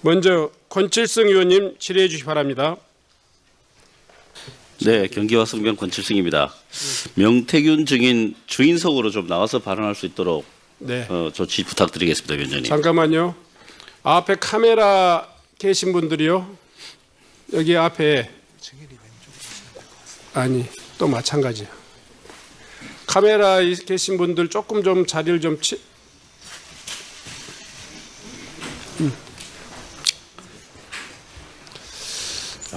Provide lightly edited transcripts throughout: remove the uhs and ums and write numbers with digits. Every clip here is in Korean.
먼저 권칠승 의원님 질의해 주시기 바랍니다. 네, 경기와 성명 권칠승입니다. 명태균 증인 주인석으로 좀 나와서 발언할 수 있도록 네. 조치 부탁드리겠습니다, 위원장님. 잠깐만요. 앞에 카메라 계신 분들이요. 여기 앞에 아니 또 마찬가지야. 카메라에 계신 분들 조금 좀 자리를 좀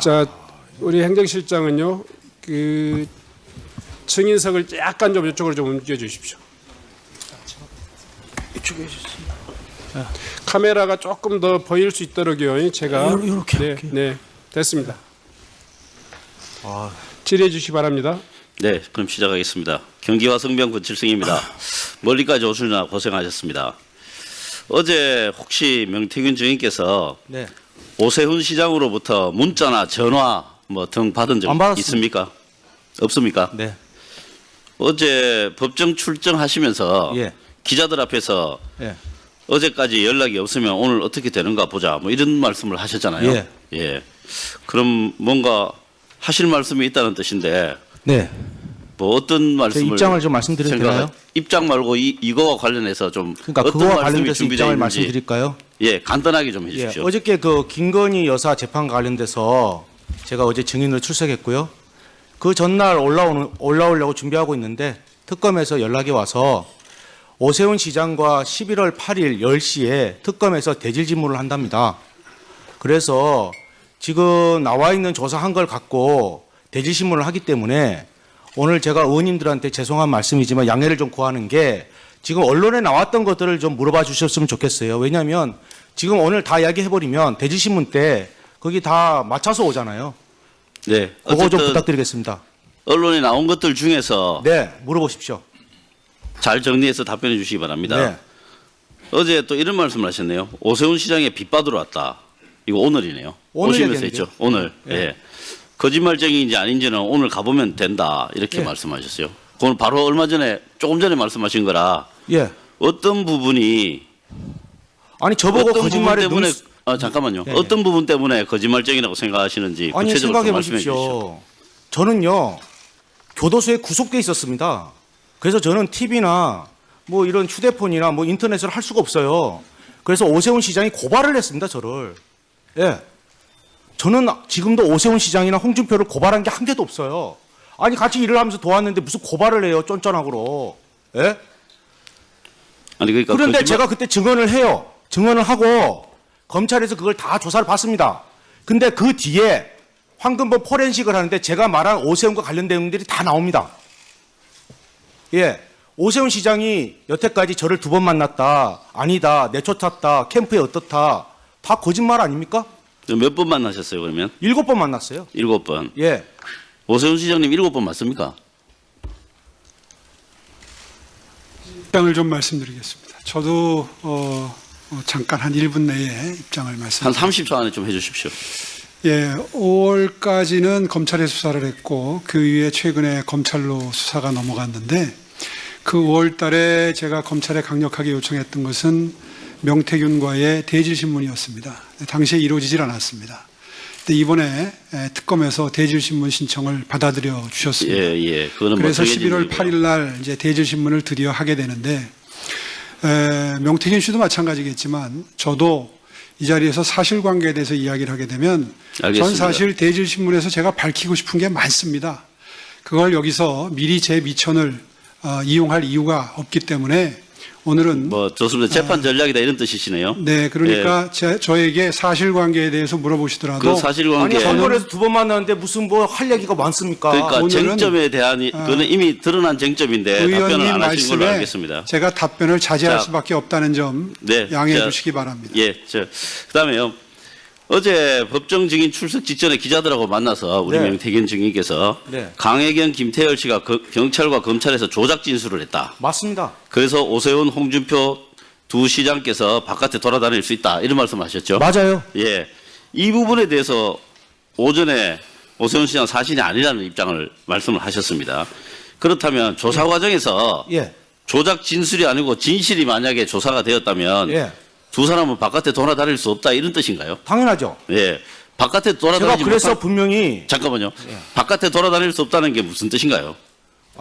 자, 우리 행정실장은요. 그 증인석을 약간 좀 이쪽으로 좀 옮겨 주십시오. 이쪽에 해주세요. 카메라가 조금 더 보일 수 있도록요. 제가 이렇게 네, 할게요. 네, 됐습니다. 아, 질의해 주시기 바랍니다. 네, 그럼 시작하겠습니다. 경기와 성명 권칠승입니다. 멀리까지 오시느라 고생하셨습니다. 어제 혹시 명태균 증인께서 네. 오세훈 시장으로부터 문자나 전화 뭐 등 받은 적 안 받았습니다. 있습니까? 없습니까? 네. 어제 법정 출정하시면서 예. 기자들 앞에서 예. 어제까지 연락이 없으면 오늘 어떻게 되는가 보자 뭐 이런 말씀을 하셨잖아요. 예. 예. 그럼 뭔가 하실 말씀이 있다는 뜻인데 네. 뭐 어떤 제 말씀을 입장을 좀 말씀드려도 되나요? 입장 말고 이거와 관련해서 좀 그러니까 어떤 그거와 말씀이 관련돼서 준비되어 입장을 있는지 말씀드릴까요? 예, 간단하게 좀 예. 해주십시오. 어저께 그 김건희 여사 재판 관련돼서 제가 어제 증인으로 출석했고요. 그 전날 올라오려고 준비하고 있는데 특검에서 연락이 와서 오세훈 시장과 11월 8일 10시에 특검에서 대질 질문을 한답니다. 그래서 지금 나와 있는 조사한 걸 갖고 대질 신문을 하기 때문에 오늘 제가 의원님들한테 죄송한 말씀이지만 양해를 좀 구하는 게 지금 언론에 나왔던 것들을 좀 물어봐 주셨으면 좋겠어요. 왜냐하면 지금 오늘 다 이야기해버리면 대질 신문 때 거기 다 맞춰서 오잖아요. 네. 그거 좀 어쨌든 부탁드리겠습니다. 언론에 나온 것들 중에서 네, 물어보십시오. 잘 정리해서 답변해 주시기 바랍니다. 네. 어제 또 이런 말씀을 하셨네요. 오세훈 시장에 빚받으러 왔다. 이거 오늘이네요. 오늘 오시면서 얘기했는데요. 했죠. 오늘. 예. 예. 거짓말쟁이인지 아닌지는 오늘 가보면 된다. 이렇게 예. 말씀하셨어요. 그건 바로 얼마 전에 조금 전에 말씀하신 거라 예. 어떤 부분이 아니 저보고 어떤 거짓말에 부분 때문에 눈... 잠깐만요. 네. 어떤 부분 때문에 거짓말쟁이라고 생각하시는지 아니 구체적으로 생각해 좀 말씀해 주십시오. 보십시오. 저는요 교도소에 구속돼 있었습니다. 그래서 저는 TV나 뭐 이런 휴대폰이나 뭐 인터넷을 할 수가 없어요. 그래서 오세훈 시장이 고발을 했습니다. 저를. 예. 저는 지금도 오세훈 시장이나 홍준표를 고발한 게 한 개도 없어요. 아니 같이 일을 하면서 도왔는데 무슨 고발을 해요. 쫀쫀하고로. 예? 아니 그러니까 그런데 거짓말- 제가 그때 증언을 해요. 증언을 하고 검찰에서 그걸 다 조사를 받습니다. 근데 그 뒤에 황금범 포렌식을 하는데 제가 말한 오세훈과 관련된 내용들이 다 나옵니다. 예. 오세훈 시장이 여태까지 저를 2번 만났다. 아니다. 내쫓았다. 캠프에 어떻다. 다 거짓말 아닙니까? 몇 번 만나셨어요 그러면? 7번 만났어요. 7번. 예. 오세훈 시장님 7번 맞습니까? 입장을 좀 말씀드리겠습니다. 저도 잠깐 한 1분 내에 입장을 한 말씀드립니다. 30초 안에 좀 해주십시오. 예, 5월까지는 검찰에 수사를 했고 그 이후에 최근에 검찰로 수사가 넘어갔는데 그 5월 달에 제가 검찰에 강력하게 요청했던 것은 명태균과의 대질신문이었습니다. 당시에 이루어지질 않았습니다. 근데 이번에 특검에서 대질신문 신청을 받아들여 주셨습니다. 예, 예. 그거는 뭐 그래서 정해진 11월 일이고요. 8일 날 이제 대질신문을 드디어 하게 되는데 명태균 씨도 마찬가지겠지만 저도 이 자리에서 사실관계에 대해서 이야기를 하게 되면 알겠습니다. 전 사실 대질신문에서 제가 밝히고 싶은 게 많습니다. 그걸 여기서 미리 제 미천을 이용할 이유가 없기 때문에 오늘은 뭐 좋습니다. 재판 전략이다 이런 뜻이시네요. 네, 그러니까 저에게 사실관계에 대해서 물어보시더라도 그 사실관계 아니 선거에서 2번 만났는데 무슨 뭐 할 얘기가 많습니까? 그러니까 오늘은, 쟁점에 대한 그거는 이미 드러난 쟁점인데 답변을 의원님 안 하신 걸로 말씀에 알겠습니다. 제가 답변을 자제할 자, 수밖에 없다는 점 네, 양해해 자, 주시기 바랍니다. 예, 그다음에요. 어제 법정 증인 출석 직전에 기자들하고 만나서 우리 네. 명태균 증인께서 네. 강혜경, 김태열 씨가 경찰과 검찰에서 조작 진술을 했다. 맞습니다. 그래서 오세훈, 홍준표 두 시장께서 바깥에 돌아다닐 수 있다 이런 말씀하셨죠. 맞아요. 예, 이 부분에 대해서 오전에 오세훈 시장 사실이 아니라는 입장을 말씀을 하셨습니다. 그렇다면 조사 과정에서 예. 조작 진술이 아니고 진실이 만약에 조사가 되었다면 예. 두 사람은 바깥에 돌아다닐 수 없다 이런 뜻인가요? 당연하죠. 예. 바깥에 제가 돌아다니지 그래서 못한 분명히 잠깐만요. 바깥에 돌아다닐 수 없다는 게 무슨 뜻인가요?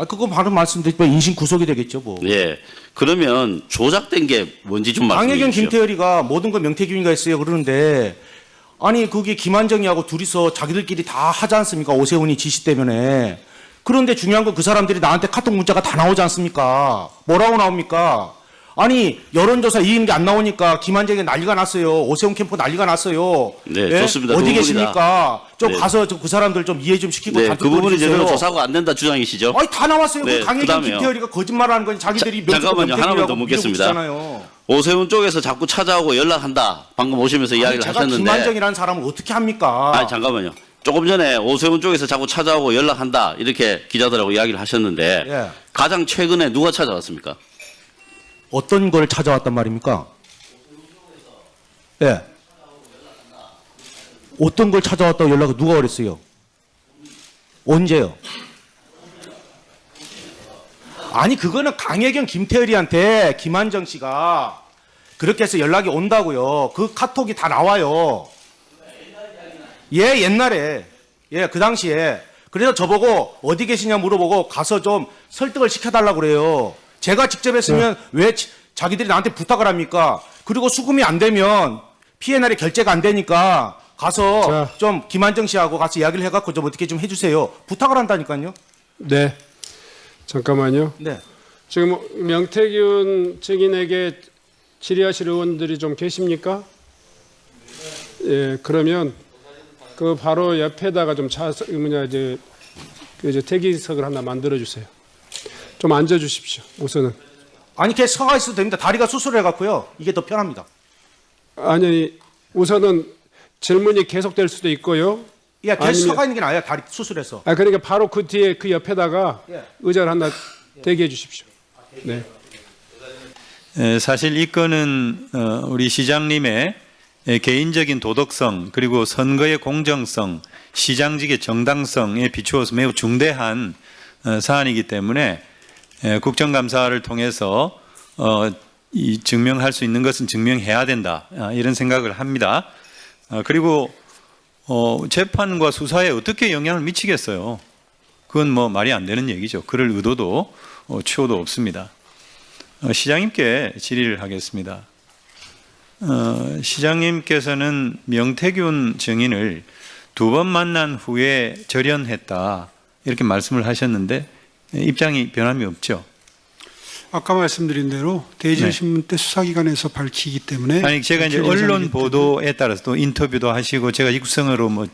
그건 바로 말씀드리면 인신 구속이 되겠죠, 뭐. 예. 그러면 조작된 게 뭔지 좀 말씀해 강혜경, 주십시오. 김태열이가 모든 건 명태균이가 했어요 그러는데 아니 그게 김한정이하고 둘이서 자기들끼리 다 하지 않습니까? 오세훈이 지시 때문에. 그런데 중요한 건 그 사람들이 나한테 카톡 문자가 다 나오지 않습니까? 뭐라고 나옵니까? 아니 여론조사 이기는 게 안 나오니까 김한정이 난리가 났어요. 오세훈 캠프 난리가 났어요. 네, 좋습니다. 그 어디 부분이다. 계십니까? 좀 네. 가서 그 사람들 좀 이해 좀 시키고 네, 그 부분이 해주세요. 제대로 조사가 안 된다 주장이시죠? 아니 다 나왔어요. 네, 그 강혜경, 그다음에요. 김태열이가 거짓말하는 건 자기들이 잠깐만요. 하나만 더 묻겠습니다. 잖아요. 오세훈 쪽에서 자꾸 찾아오고 연락한다. 방금 오시면서 이야기를 제가 하셨는데. 김한정이라는 사람을 어떻게 합니까? 아니 잠깐만요. 조금 전에 오세훈 쪽에서 자꾸 찾아오고 연락한다. 이렇게 기자들하고 이야기를 하셨는데 예. 가장 최근에 누가 찾아왔습니까? 어떤 걸 찾아왔단 말입니까? 예. 어떤 걸 찾아왔다고 연락을 누가 그랬어요? 언제요? 아니 그거는 강혜경 김태열이한테 김한정 씨가 그렇게 해서 연락이 온다고요. 그 카톡이 다 나와요. 예, 옛날에. 예, 그 당시에. 그래서 저보고 어디 계시냐 물어보고 가서 좀 설득을 시켜달라고 그래요. 제가 직접 했으면 왜 자기들이 나한테 부탁을 합니까? 그리고 수금이 안 되면 P&L이 결제가 안 되니까 가서 자. 좀 김한정 씨하고 같이 이야기를 해갖고 좀 어떻게 좀 해주세요. 부탁을 한다니까요. 네. 잠깐만요. 네. 지금 명태균 증인에게 질의하실 의원들이 좀 계십니까? 예, 그러면 그 바로 옆에다가 좀 이제 대기석을 하나 만들어 주세요. 좀 앉아 주십시오. 우선은. 아니 걔 서가 있어도 됩니다. 다리가 수술해갖고요. 이게 더 편합니다. 아니 우선은 질문이 계속될 수도 있고요. 야, 걔 아니면- 서가 있는 게 나아요. 다리 수술해서. 그러니까 바로 그 뒤에 그 옆에다가 예. 의자를 하나 대기해 주십시오. 네. 사실 이 건은 우리 시장님의 개인적인 도덕성 그리고 선거의 공정성, 시장직의 정당성에 비추어서 매우 중대한 사안이기 때문에 국정감사를 통해서 이 증명할 수 있는 것은 증명해야 된다 이런 생각을 합니다. 그리고 재판과 수사에 어떻게 영향을 미치겠어요? 그건 뭐 말이 안 되는 얘기죠. 그럴 의도도 추호도 없습니다. 시장님께 질의를 하겠습니다. 시장님께서는 명태균 증인을 2번 만난 후에 절연했다 이렇게 말씀을 하셨는데 입장이 변함이 없죠. 아까 말씀드린 대로 대질신문 때 수사기관에서 밝히기 때문에 아니 제가 이제 밝힐 언론 예정이기 보도에 따라서 또 인터뷰도 하시고 제가 육성으로 뭐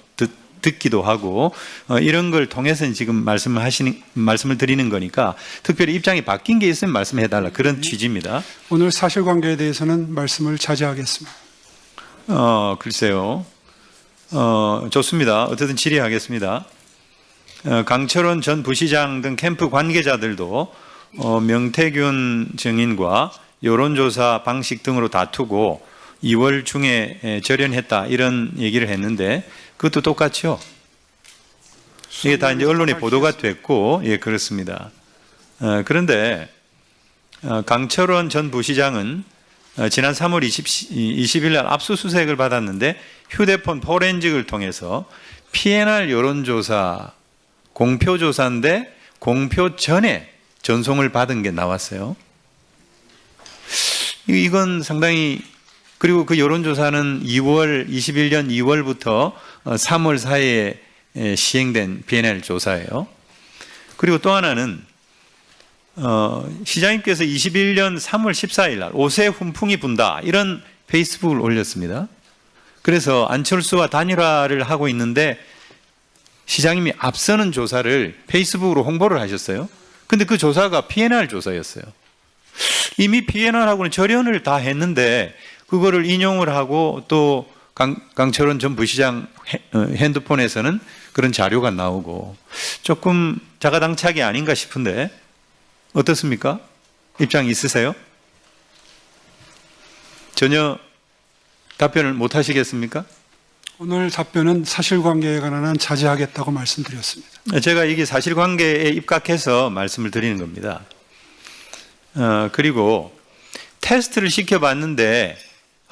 듣기도 하고 이런 걸 통해서 지금 말씀을 드리는 거니까 특별히 입장이 바뀐 게 있으면 말씀해달라 그런 취지입니다. 오늘 사실관계에 대해서는 말씀을 자제하겠습니다. 글쎄요. 좋습니다. 어쨌든 질의하겠습니다. 강철원 전 부시장 등 캠프 관계자들도 명태균 증인과 여론조사 방식 등으로 다투고 2월 중에 절연했다 이런 얘기를 했는데 그것도 똑같죠. 이게 다 이제 언론에 보도가 됐고 예 그렇습니다. 그런데 강철원 전 부시장은 지난 3월 20일 날 압수수색을 받았는데 휴대폰 포렌직을 통해서 P&R 여론조사 공표조사인데 공표 전에 전송을 받은 게 나왔어요. 이건 상당히 그리고 그 여론조사는 21년 2월부터 3월 사이에 시행된 P&L 조사예요. 그리고 또 하나는 시장님께서 21년 3월 14일 날 옷에 훈풍이 분다 이런 페이스북을 올렸습니다. 그래서 안철수와 단일화를 하고 있는데 시장님이 앞서는 조사를 페이스북으로 홍보를 하셨어요. 근데 그 조사가 P&R 조사였어요. 이미 P&R하고는 절연을 다 했는데 그거를 인용을 하고 또 강철원 전 부시장 핸드폰에서는 그런 자료가 나오고 조금 자가당착이 아닌가 싶은데 어떻습니까? 입장 있으세요? 전혀 답변을 못 하시겠습니까? 오늘 답변은 사실관계에 관한 한 자제하겠다고 말씀드렸습니다. 제가 이게 사실관계에 입각해서 말씀을 드리는 겁니다. 그리고 테스트를 시켜봤는데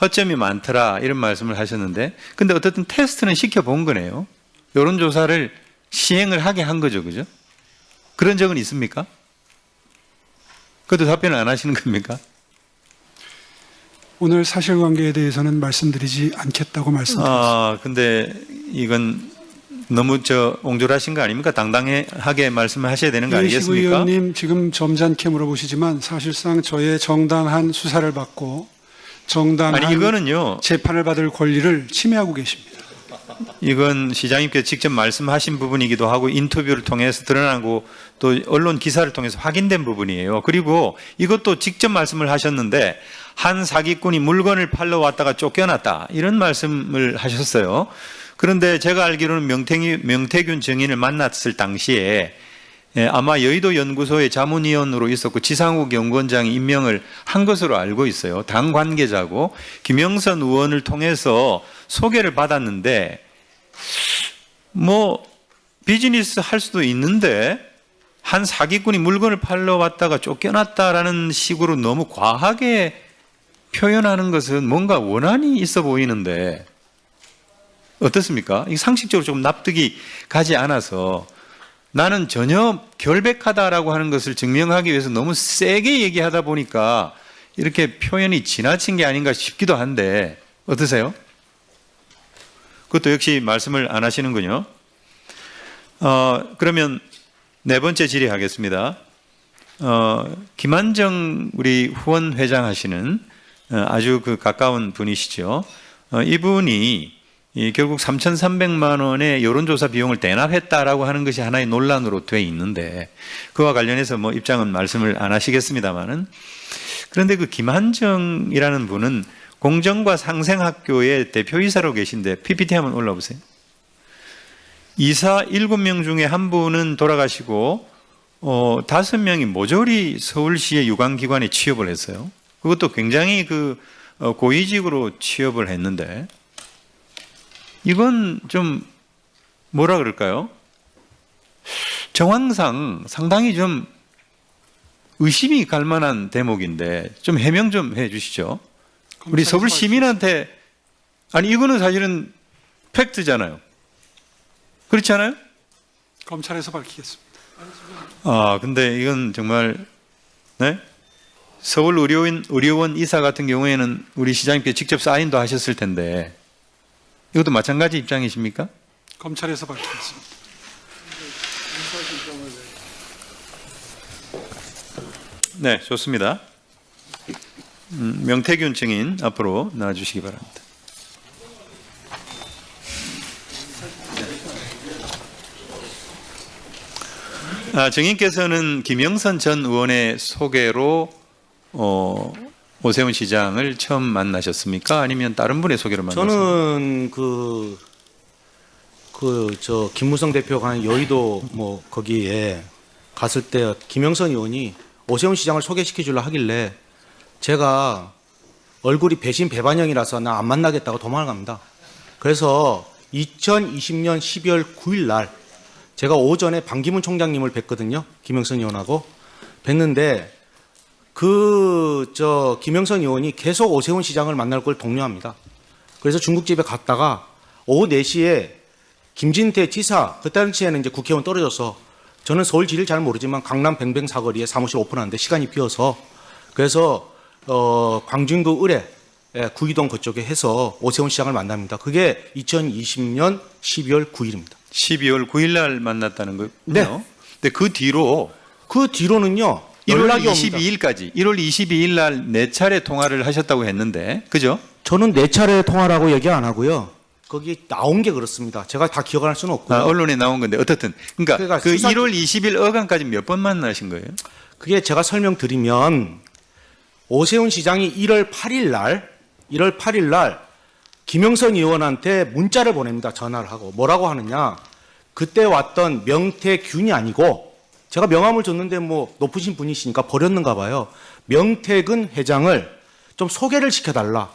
허점이 많더라 이런 말씀을 하셨는데, 근데 어쨌든 테스트는 시켜본 거네요. 여론조사를 시행을 하게 한 거죠, 그죠? 그런 적은 있습니까? 그것도 답변을 안 하시는 겁니까? 오늘 사실관계에 대해서는 말씀드리지 않겠다고 말씀드렸습니다. 근데 이건 너무 옹졸하신 거 아닙니까? 당당하게 말씀을 하셔야 되는 거 이해식 아니겠습니까? 의원님 지금 점잖게 물어보시지만 사실상 저의 정당한 수사를 받고 정당한 아니, 이거는요. 재판을 받을 권리를 침해하고 계십니다. 이건 시장님께서 직접 말씀하신 부분이기도 하고 인터뷰를 통해서 드러나고 또 언론 기사를 통해서 확인된 부분이에요. 그리고 이것도 직접 말씀을 하셨는데 한 사기꾼이 물건을 팔러 왔다가 쫓겨났다 이런 말씀을 하셨어요. 그런데 제가 알기로는 명태균 증인을 만났을 당시에 아마 여의도 연구소의 자문위원으로 있었고 지상욱 연구원장이 임명을 한 것으로 알고 있어요. 당 관계자고 김영선 의원을 통해서 소개를 받았는데 뭐 비즈니스 할 수도 있는데 한 사기꾼이 물건을 팔러 왔다가 쫓겨났다라는 식으로 너무 과하게 표현하는 것은 뭔가 원한이 있어 보이는데 어떻습니까? 이 상식적으로 좀 납득이 가지 않아서 나는 전혀 결백하다라고 하는 것을 증명하기 위해서 너무 세게 얘기하다 보니까 이렇게 표현이 지나친 게 아닌가 싶기도 한데 어떠세요? 그것도 역시 말씀을 안 하시는군요. 그러면 네 번째 질의하겠습니다. 김한정 우리 후원 회장 하시는 아주 그 가까운 분이시죠. 이분이 결국 3,300만 원의 여론조사 비용을 대납했다라고 하는 것이 하나의 논란으로 돼 있는데 그와 관련해서 뭐 입장은 말씀을 안 하시겠습니다만은 그런데 그 김한정이라는 분은 공정과 상생학교의 대표이사로 계신데 PPT 한번 올라보세요. 이사 7명 중에 한 분은 돌아가시고 5명이 모조리 서울시의 유관기관에 취업을 했어요. 그것도 굉장히 그 고위직으로 취업을 했는데 이건 좀 뭐라 그럴까요? 정황상 상당히 좀 의심이 갈 만한 대목인데 좀 해명 좀 해 주시죠. 우리 서울 시민한테 아니 이거는 사실은 팩트잖아요. 그렇지 않아요? 검찰에서 밝히겠습니다. 근데 이건 정말 네? 서울 의료원 이사 같은 경우에는 우리 시장님께서 직접 사인도 하셨을 텐데 이것도 마찬가지 입장이십니까? 검찰에서 밝히겠습니다. 네, 좋습니다. 명태균 증인 앞으로 나와주시기 바랍니다. 증인께서는 김영선 전 의원의 소개로 오세훈 시장을 처음 만나셨습니까? 아니면 다른 분의 소개로 만나셨습니까? 저는 김무성 대표가 한 여의도 뭐 거기에 갔을 때 김영선 의원이 오세훈 시장을 소개시켜 주려 하길래 제가 얼굴이 배신 배반형이라서 나 안 만나겠다고 도망을 갑니다. 그래서 2020년 12월 9일 날 제가 오전에 반기문 총장님을 뵀거든요. 김영선 의원하고 뵀는데 김영선 의원이 계속 오세훈 시장을 만날 걸 독려합니다. 그래서 중국집에 갔다가 오후 4시에 김진태 지사, 그 당시에는 이제 국회의원 떨어져서 저는 서울 지리를 잘 모르지만 강남 뱅뱅 사거리에 사무실 오픈하는데 시간이 비어서 그래서 광진구 을에 구이동 그쪽에 해서 오세훈 시장을 만납니다. 그게 2020년 12월 9일입니다. 12월 9일 날 만났다는 거군요. 네. 근데 그 뒤로는요. 1월 연락이 22일까지. 22일까지 1월 22일 날 4차례 통화를 하셨다고 했는데 그죠? 저는 4차례 통화라고 얘기 안 하고요. 거기 나온 게 그렇습니다. 제가 다 기억할 수는 없고요. 언론에 나온 건데 어떻든 그러니까 그 수사- 1월 20일 어간까지 몇 번 만나신 거예요? 그게 제가 설명드리면 오세훈 시장이 1월 8일 날 김영선 의원한테 문자를 보냅니다. 전화를 하고 뭐라고 하느냐? 그때 왔던 명태균이 아니고 제가 명함을 줬는데 뭐 높으신 분이시니까 버렸는가 봐요. 명태균 회장을 좀 소개를 시켜달라.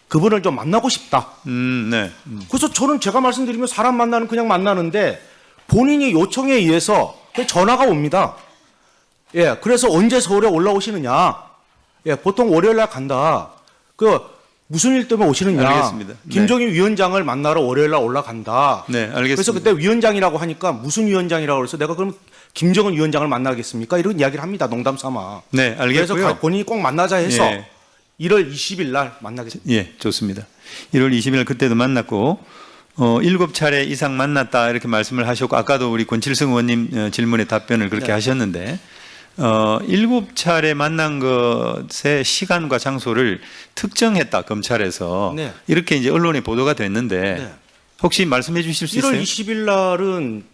그분을 좀 만나고 싶다. 네. 그래서 저는 제가 말씀드리면 사람 만나는 그냥 만나는데 본인이 요청에 의해서 전화가 옵니다. 그래서 언제 서울에 올라오시느냐? 보통 월요일 날 간다. 무슨 일 때문에 오시느냐. 알겠습니다. 네. 김종인 위원장을 만나러 월요일 날 올라간다. 네, 알겠습니다. 그래서 그때 위원장이라고 하니까 무슨 위원장이라고 그래서 내가 그럼 김정은 위원장을 만나겠습니까? 이런 이야기를 합니다. 농담 삼아. 네, 그래서 알겠고요. 본인이 꼭 만나자 해서 예. 1월 20일 날 만나겠습니다. 예, 좋습니다. 1월 20일 그때도 만났고 7차례 이상 만났다 이렇게 말씀을 하셨고 아까도 우리 권칠성 의원님 질문에 답변을 그렇게 네. 하셨는데 7차례 만난 것의 시간과 장소를 특정했다 검찰에서 네. 이렇게 이제 언론에 보도가 됐는데 네. 혹시 말씀해 주실 수 1월 있어요? 20일 날은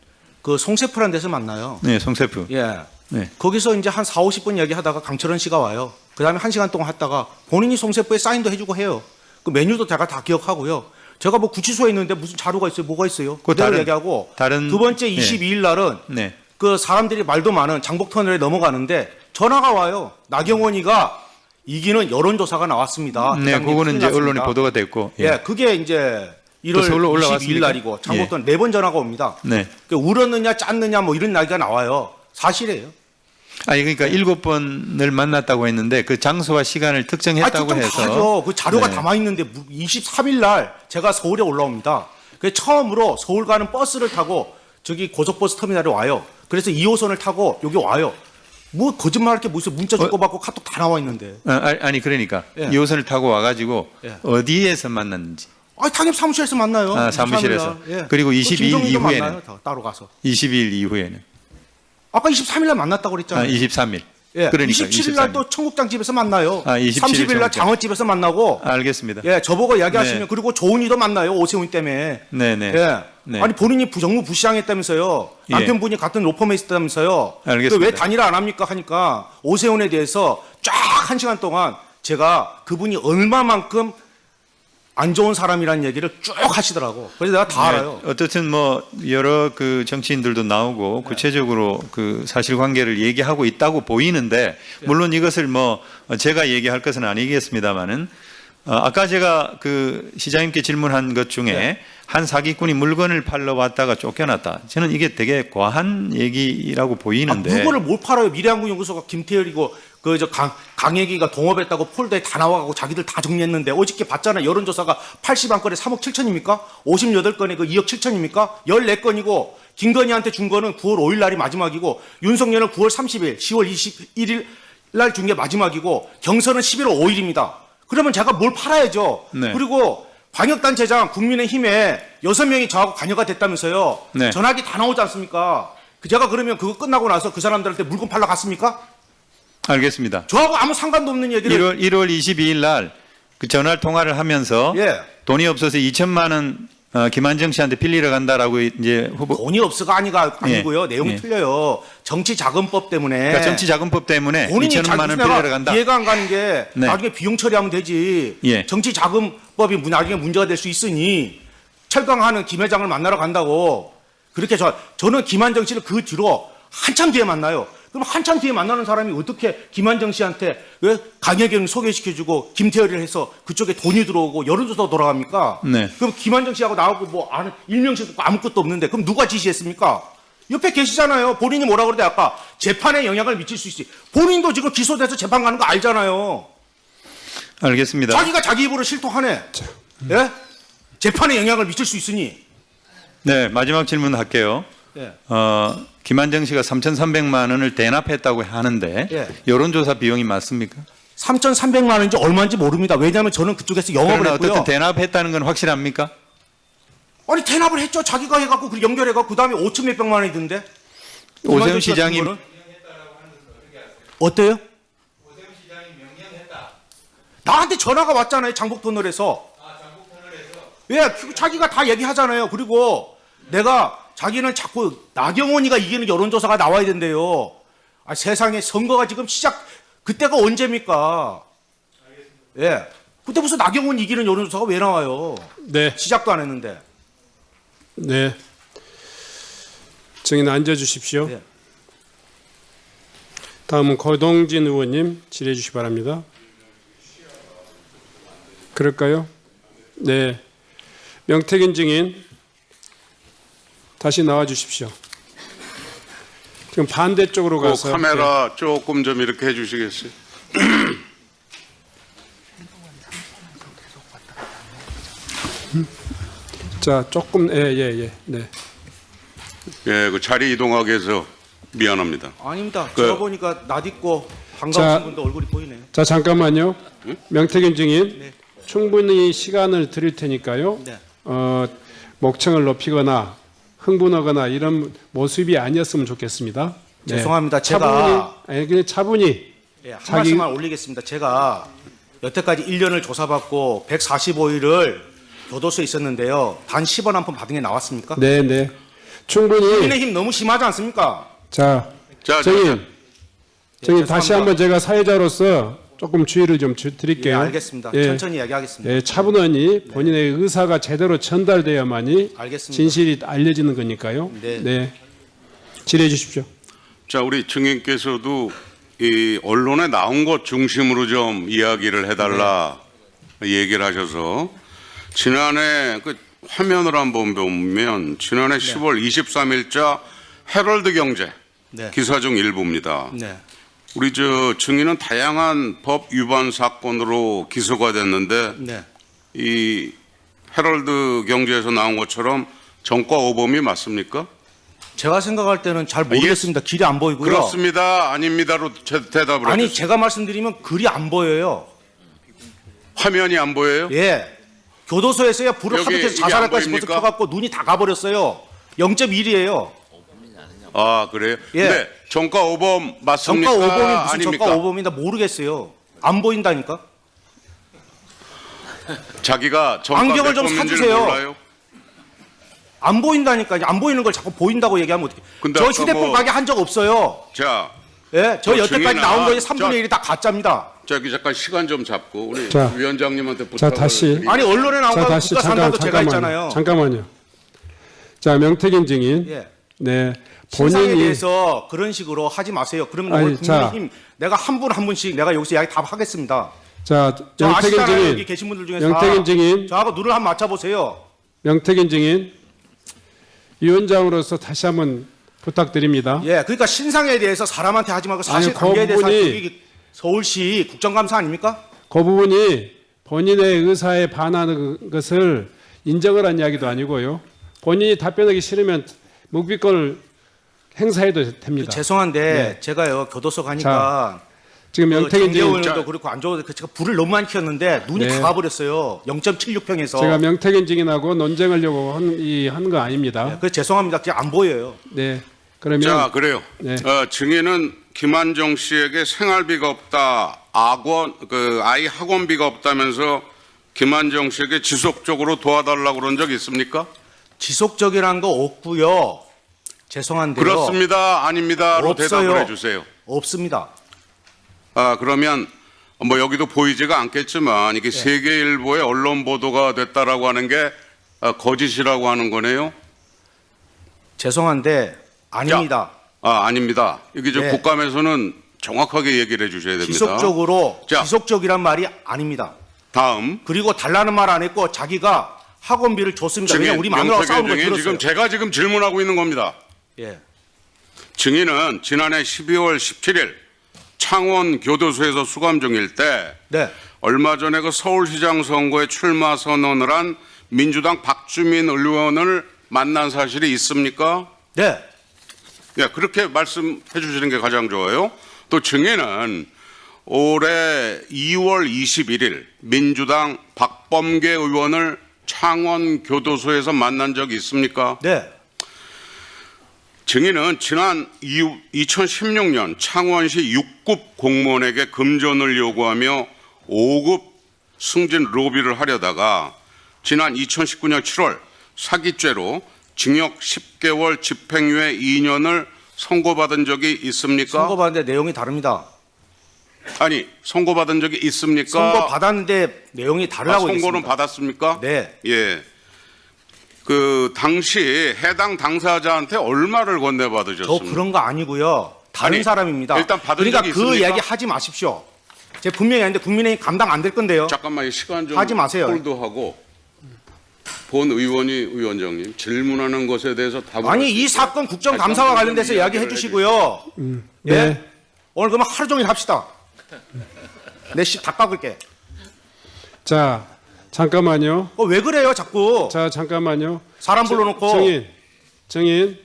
그 송세프란 데서 만나요. 네, 송세프. 예. 네. 거기서 이제 한 4, 50분 얘기하다가 강철원 씨가 와요. 그다음에 1시간 동안 하다가 본인이 송세프에 사인도 해주고 해요. 그 메뉴도 제가 다 기억하고요. 제가 뭐 구치소에 있는데 무슨 자료가 있어요? 뭐가 있어요? 그 그대로 다른- 얘기하고 다른- 두 번째 네. 22일 날은 네. 그 사람들이 말도 많은 장복터널에 넘어가는데 전화가 와요. 나경원이가 이기는 여론조사가 나왔습니다. 네, 회장님 그거는 큰일 이제 언론에 났습니다. 보도가 됐고. 예, 그게 이제 1월 서울로 22일 올라왔습니까? 날이고 장복터널 4번 전화가 옵니다. 네. 그 울었느냐 짰느냐 뭐 이런 이야기가 나와요. 사실이에요. 아니 그러니까 7번을 만났다고 했는데 그 장소와 시간을 특정했다고 좀 해서 다죠. 그 자료가 네. 담아 있는데 23일 날 제가 서울에 올라옵니다. 그 처음으로 서울 가는 버스를 타고 저기 고속버스 터미널에 와요. 그래서 2호선을 타고 여기 와요. 뭐 거짓말할 게 무슨 문자 주고받고 카톡 다 나와 있는데. 아니 그러니까 예. 2호선을 타고 와가지고 예. 어디에서 만났는지 아, 당연히 사무실에서 만나요. 아, 사무실에서. 23일 날. 예. 그리고 22일 김종인도 이후에는? 만나요, 따로 가서. 20일 이후에는 아까 23일 날 만났다고 그랬잖아요. 23일. 예. 그러니까 27일 날 또 청국장 집에서 만나요. 아, 27일 30일 날 청국장. 장어집에서 만나고. 알겠습니다. 예, 저보고 이야기하시면 네. 그리고 조은이도 만나요. 오세훈 때문에. 네네. 예. 네. 아니 본인이 정무 부시장했다면서요. 예. 남편분이 같은 로펌에 있었다면서요. 알겠습니다. 왜 단일화 안 합니까 하니까 오세훈에 대해서 쫙 1시간 동안 제가 그분이 얼마만큼 안 좋은 사람이라는 얘기를 쭉 하시더라고. 그래서 내가 다 알아요. 네, 어떻든 뭐 여러 그 정치인들도 나오고 네. 구체적으로 그 사실관계를 얘기하고 있다고 보이는데 물론 이것을 뭐 제가 얘기할 것은 아니겠습니다만은 아까 제가 그 시장님께 질문한 것 중에 네. 한 사기꾼이 물건을 팔러 왔다가 쫓겨났다. 저는 이게 되게 과한 얘기라고 보이는데. 물건을 못 팔아요. 미래한국연구소가 김태열이고 그저 강혜기가 동업했다고 폴더에 다 나와가고 자기들 다 정리했는데 어저께 봤잖아요. 여론조사가 81건에 3억 7천입니까? 58건에 그 2억 7천입니까? 14건이고 김건희한테 준 거는 9월 5일 날이 마지막이고 윤석열은 9월 30일, 10월 21일 날 준 게 마지막이고 경선은 11월 5일입니다. 그러면 제가 뭘 팔아야죠. 네. 그리고 광역단체장 국민의힘에 6명이 저하고 관여가 됐다면서요. 네. 전화기 다 나오지 않습니까? 제가 그러면 그거 끝나고 나서 그 사람들한테 물건 팔러 갔습니까? 알겠습니다. 저하고 아무 상관도 없는 얘기를 1월 22일 날 그 전화 통화를 하면서 예. 돈이 없어서 2천만 원 김한정 씨한테 빌리러 간다라고 이제 후보 돈이 없어가 아니고요. 내용이 예. 틀려요. 정치자금법 때문에 그러니까 정치자금법 때문에 본인이 2천만 원 빌리러 간다. 이해가 안 가는 게 네. 나중에 비용 처리하면 되지. 예. 정치자금법이 나중에 문제가 될 수 있으니 철강하는 김 회장을 만나러 간다고 그렇게 저는 김한정 씨를 그 뒤로 한참 뒤에 만나요. 그럼 한참 뒤에 만나는 사람이 어떻게 김한정 씨한테 왜 강혜경을 소개시켜주고 김태열이를 해서 그쪽에 돈이 들어오고 여론조사가 돌아갑니까? 네. 그럼 김한정 씨하고 나하고 뭐 아는 일명식 없고 아무것도 없는데 그럼 누가 지시했습니까? 옆에 계시잖아요. 본인이 뭐라 그러대 아까 재판에 영향을 미칠 수 있지. 본인도 지금 기소돼서 재판 가는 거 알잖아요. 알겠습니다. 자기가 자기 입으로 실토하네. 예? 재판에 영향을 미칠 수 있으니. 네, 마지막 질문 할게요. 예. 김한정 씨가 3,300만 원을 대납했다고 하는데 예. 여론조사 비용이 맞습니까? 3,300만 원인지 얼마인지 모릅니다. 왜냐하면 저는 그쪽에서 영업을 그러나 했고요. 어쨌든 대납했다는 건 확실합니까? 아니 대납을 했죠. 자기가 해갖고 그 연결해갖고 그 다음에 5천 몇백만 원이던데. 오세훈 시장이 어때요? 나한테 전화가 왔잖아요. 장복터널에서. 예, 자기가 다 얘기하잖아요. 그리고 내가 자기는 자꾸 나경원이가 이기는 여론조사가 나와야 된대요. 아, 세상에 선거가 지금 그때가 언제입니까? 예. 그때 무슨 나경원 이기는 여론조사가 왜 나와요? 네, 시작도 안 했는데. 네. 증인 앉아 주십시오. 네. 다음은 거동진 의원님 질의해 주시기 바랍니다. 그럴까요? 네. 명태균 증인 다시 나와 주십시오. 지금 반대쪽으로 그 가서 카메라 조금 좀 이렇게 해주시겠어요? 자, 조금 네. 예, 그 자리 이동하게 해서 미안합니다. 아닙니다. 그- 제가 보니까 낯익고 자, 반가우신 분도 얼굴이 보이네요. 자, 잠깐만요. 명태균 증인, 네. 충분히 시간을 드릴 테니까요. 네. 목청을 높이거나 흥분하거나 이런 모습이 아니었으면 좋겠습니다. 네. 죄송합니다. 그냥 차분히 예, 한 자기- 말씀만 올리겠습니다. 제가 여태까지 1년을 조사받고 145일을 교도소에 있었는데요. 단 10원 한 푼 받은 게 나왔습니까? 네. 충분히 국민의힘 너무 심하지 않습니까? 자, 증인 다시 죄송합니다. 한번 제가 사회자로서 조금 주의를 좀 예, 드릴게요. 알겠습니다. 예. 천천히 이야기하겠습니다. 예, 차분하니 본인의 의사가 제대로 전달돼야만이 알겠습니다. 진실이 알려지는 거니까요. 네. 질의해 주십시오. 자, 우리 증인께서도 이 언론에 나온 것 중심으로 좀 이야기를 해달라 얘기를 하셔서 지난해 그 화면을 한번 보면 지난해 10월 23일자 헤럴드 경제 네. 기사 중 일부입니다. 네. 우리 저 증인은 다양한 법 위반 사건으로 기소가 됐는데 네. 이 헤럴드 경제에서 나온 것처럼 정과 오범이 맞습니까? 제가 생각할 때는 잘 모르겠습니다. 길이 안 보이고요. 그렇습니다. 아닙니다로 대답을 아니 해주세요. 제가 말씀드리면 글이 안 보여요. 화면이 안 보여요? 예. 교도소에서야 불을 여기 하도 켜서 이게 자살할까 안 싶어서 보입니까? 켜갖고 눈이 다 가버렸어요. 0.1이에요. 아, 그래요? 예. 네. 정과 오범 맞습니까? 정가 5범이 무슨 아닙니까? 정가 5범이다 모르겠어요. 안 보인다니까. 자기가 정과 안경을 몇 좀 범인지를 사주세요. 몰라요? 안 보인다니까. 안 보이는 걸 자꾸 보인다고 얘기하면 어떡해. 근데 저 아까 휴대폰 뭐- 가게 한 적 없어요. 자, 예, 저 저 여태까지 증인아, 나온 거에 저- 3분의 1이 다 가짜입니다. 저기 잠깐 시간 좀 잡고 우리 자, 위원장님한테 자, 부탁을 다시. 드리겠습니다. 아니 언론에 나온 자, 거 다시 국가 산다도 제가 있잖아요. 잠깐만요. 자, 명태균 증인. 예. 네. 신상에 본인이 대해서 그런 식으로 하지 마세요. 그러면 아니, 오늘 자. 국민의힘 내가 한 분 한 분씩 내가 여기서 이야기 다 하겠습니다. 자, 저 명태균 아시잖아요. 여기 증인. 계신 분들 중에서 명태균 증인. 저하고 눈을 한번 맞춰보세요. 명태균 증인. 위원장으로서 다시 한번 부탁드립니다. 예, 그러니까 신상에 대해서 사람한테 하지 말고 사실 아니, 그 관계에 대해서 부분이- 여기 서울시 국정감사 아닙니까? 그 부분이 본인의 의사에 반하는 것을 인정을 한 이야기도 아니고요. 본인이 답변하기 싫으면 묵비권을 행사해도 됩니다. 죄송한데 네. 제가요 교도소 가니까 지금 명태균 증인, 장재원도 그렇고 안 좋은데 제가 불을 너무 많이 켰는데 눈이 네. 다 가버렸어요. 0.76평에서. 제가 명태균 증인하고 논쟁하려고 한 거 아닙니다. 그래서 죄송합니다. 그냥 안 보여요. 네. 그러면 자, 그래요. 네. 증인은 김한정 씨에게 생활비가 없다, 아이 학원비가 없다면서 김한정 씨에게 지속적으로 도와달라고 그런 적 있습니까? 지속적이라는 거 없고요. 죄송한데요. 그렇습니다, 아닙니다로 없어요. 대답을 해주세요. 없습니다. 그러면 뭐 여기도 보이지가 않겠지만 이게 세계일보의 언론 보도가 됐다라고 하는 게 거짓이라고 하는 거네요. 죄송한데 아닙니다. 아닙니다. 여기 저 네. 국감에서는 정확하게 얘기를 해주셔야 됩니다. 지속적으로 자. 지속적이란 말이 아닙니다. 다음. 그리고 달라는 말 안 했고 자기가 학원비를 줬습니다. 왜냐 우리 마누라가 싸우는 걸 증인 들었어요. 지금 제가 지금 질문하고 있는 겁니다. 예. 증인은 지난해 12월 17일 창원 교도소에서 수감 중일 때 네. 얼마 전에 그 서울시장 선거에 출마 선언을 한 민주당 박주민 의원을 만난 사실이 있습니까? 네. 예, 그렇게 말씀해 주시는 게 가장 좋아요. 또 증인은 올해 2월 21일 민주당 박범계 의원을 창원 교도소에서 만난 적이 있습니까? 네. 증인은 지난 2016년 창원시 6급 공무원에게 금전을 요구하며 5급 승진 로비를 하려다가 지난 2019년 7월 사기죄로 징역 10개월 집행유예 2년을 선고받은 적이 있습니까? 선고받는데 내용이 다릅니다. 아니, 선고받은 적이 있습니까? 선고받았는데 내용이 다르다고 선고는 얘기했습니다. 받았습니까? 네. 예. 그 당시 해당 당사자한테 얼마를 건네받으셨습니까? 저 그런 거 아니고요. 다른 아니, 사람입니다. 일단 받은 그러니까 적이 그 있습니까? 이야기 하지 마십시오. 제가 분명히 했는데 국민의힘 감당 안 될 건데요. 잠깐만 시간 좀 하지 마세요. 홀드하고 본 위원장님 질문하는 것에 대해서 답을 아니 이 사건 국정감사와 관련돼서 이야기해 주시고요. 예? 네. 오늘 그러면 하루 종일 합시다. 내 씨 다 깎을게. 자, 잠깐만요. 왜 그래요, 자꾸? 자, 잠깐만요. 사람 불러놓고. 정인.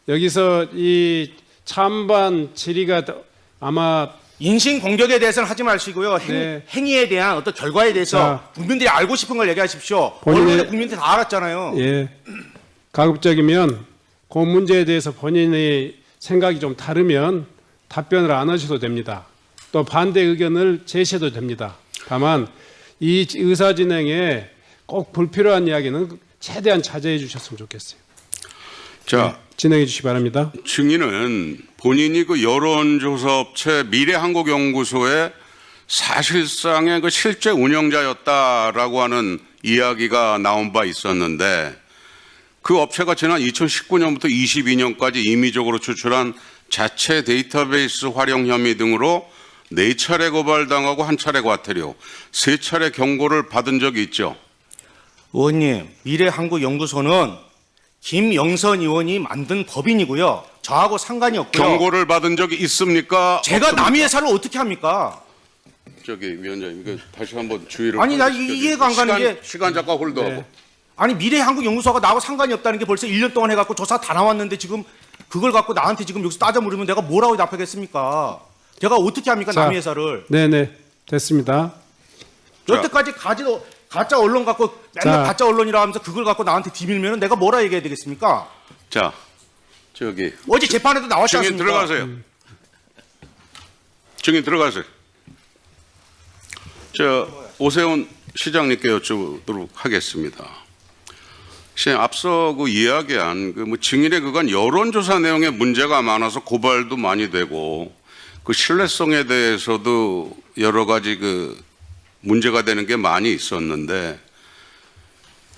여기서 이 찬반 질의가 아마 인신 공격에 대해서는 하지 마시고요. 네. 행위에 대한 어떤 결과에 대해서 자. 국민들이 알고 싶은 걸 얘기하십시오. 본인의- 언론에 국민들이 다 알았잖아요. 예. 가급적이면 그 문제에 대해서 본인의 생각이 좀 다르면 답변을 안 하셔도 됩니다. 또 반대 의견을 제시해도 됩니다. 다만 이 의사 진행에 꼭 불필요한 이야기는 최대한 자제해 주셨으면 좋겠어요. 자, 진행해 주시기 바랍니다. 증인은 본인이 그 여론조사 업체 미래한국연구소의 사실상의 그 실제 운영자였다라고 하는 이야기가 나온 바 있었는데 그 업체가 지난 2019년부터 22년까지 임의적으로 추출한 자체 데이터베이스 활용 혐의 등으로 4차례 고발당하고 1차례 과태료, 3차례 경고를 받은 적이 있죠. 의원님, 미래한국연구소는 김영선 의원이 만든 법인이고요. 저하고 상관이 없고요. 경고를 받은 적이 있습니까? 제가 없습니까? 남의 회사를 어떻게 합니까? 저기 위원장님, 이거 다시 한번 주의를. 아니, 나 부탁드려요. 이해가 안 가는 게- 시간 잠깐 홀드하고. 네. 아니, 미래한국연구소가 나하고 상관이 없다는 게 벌써 1년 동안 해갖고 조사 다 나왔는데 지금 그걸 갖고 나한테 지금 여기서 따져 물으면 내가 뭐라고 답하겠습니까? 제가 어떻게 합니까, 자. 남의 회사를? 네네. 됐습니다. 자. 여태까지 가짜 언론 갖고 맨날 자. 가짜 언론이라 하면서 그걸 갖고 나한테 뒤밀면 내가 뭐라 얘기해야 되겠습니까? 자, 저기 어제 재판에도 나왔지 증인 않습니까? 들어가세요. 증인 들어가세요. 오세훈 시장님께 여쭤보도록 하겠습니다. 시장 앞서 그 이야기한 그 뭐 증인의 그간 여론조사 내용에 문제가 많아서 고발도 많이 되고 그 신뢰성에 대해서도 여러 가지 그 문제가 되는 게 많이 있었는데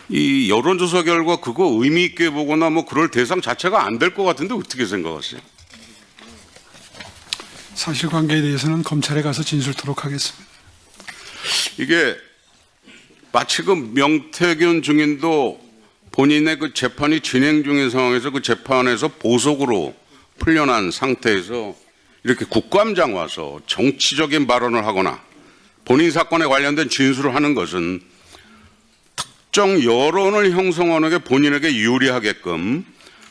이 여론조사 결과 그거 의미 있게 보거나 뭐 그럴 대상 자체가 안 될 것 같은데 어떻게 생각하세요? 사실관계에 대해서는 검찰에 가서 진술토록 하겠습니다. 이게 마치 그 명태균 증인도 본인의 그 재판이 진행 중인 상황에서 그 재판에서 보석으로 풀려난 상태에서 이렇게 국감장 와서 정치적인 발언을 하거나 본인 사건에 관련된 진술을 하는 것은 특정 여론을 형성하는 게 본인에게 유리하게끔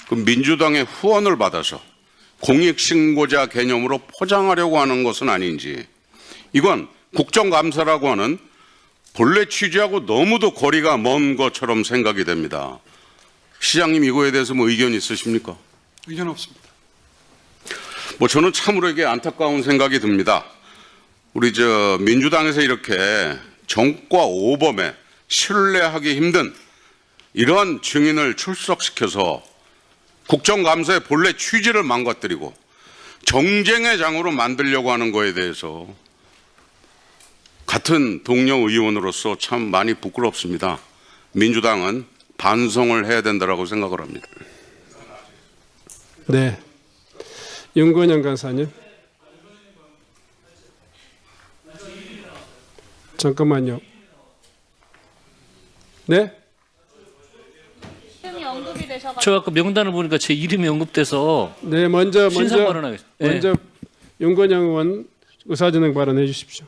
그 민주당의 후원을 받아서 공익신고자 개념으로 포장하려고 하는 것은 아닌지, 이건 국정감사라고 하는 본래 취지하고 너무도 거리가 먼 것처럼 생각이 됩니다. 시장님 이거에 대해서 뭐 의견 있으십니까? 의견 없습니다. 뭐 저는 참으로 이게 안타까운 생각이 듭니다. 우리 민주당에서 이렇게 정과 오범에 신뢰하기 힘든 이러한 증인을 출석시켜서 국정감사의 본래 취지를 망가뜨리고 정쟁의 장으로 만들려고 하는 거에 대해서 같은 동료 의원으로서 참 많이 부끄럽습니다. 민주당은 반성을 해야 된다고 생각을 합니다. 네. 윤건영 간사님. 잠깐만요. 네? 이름이 언급이 되셔가지고 저 아까 명단을 보니까 제 이름이 언급돼서 네, 먼저 신상 발언하겠습니다. 예. 먼저 윤건영 의원 의사진행 발언해 주십시오.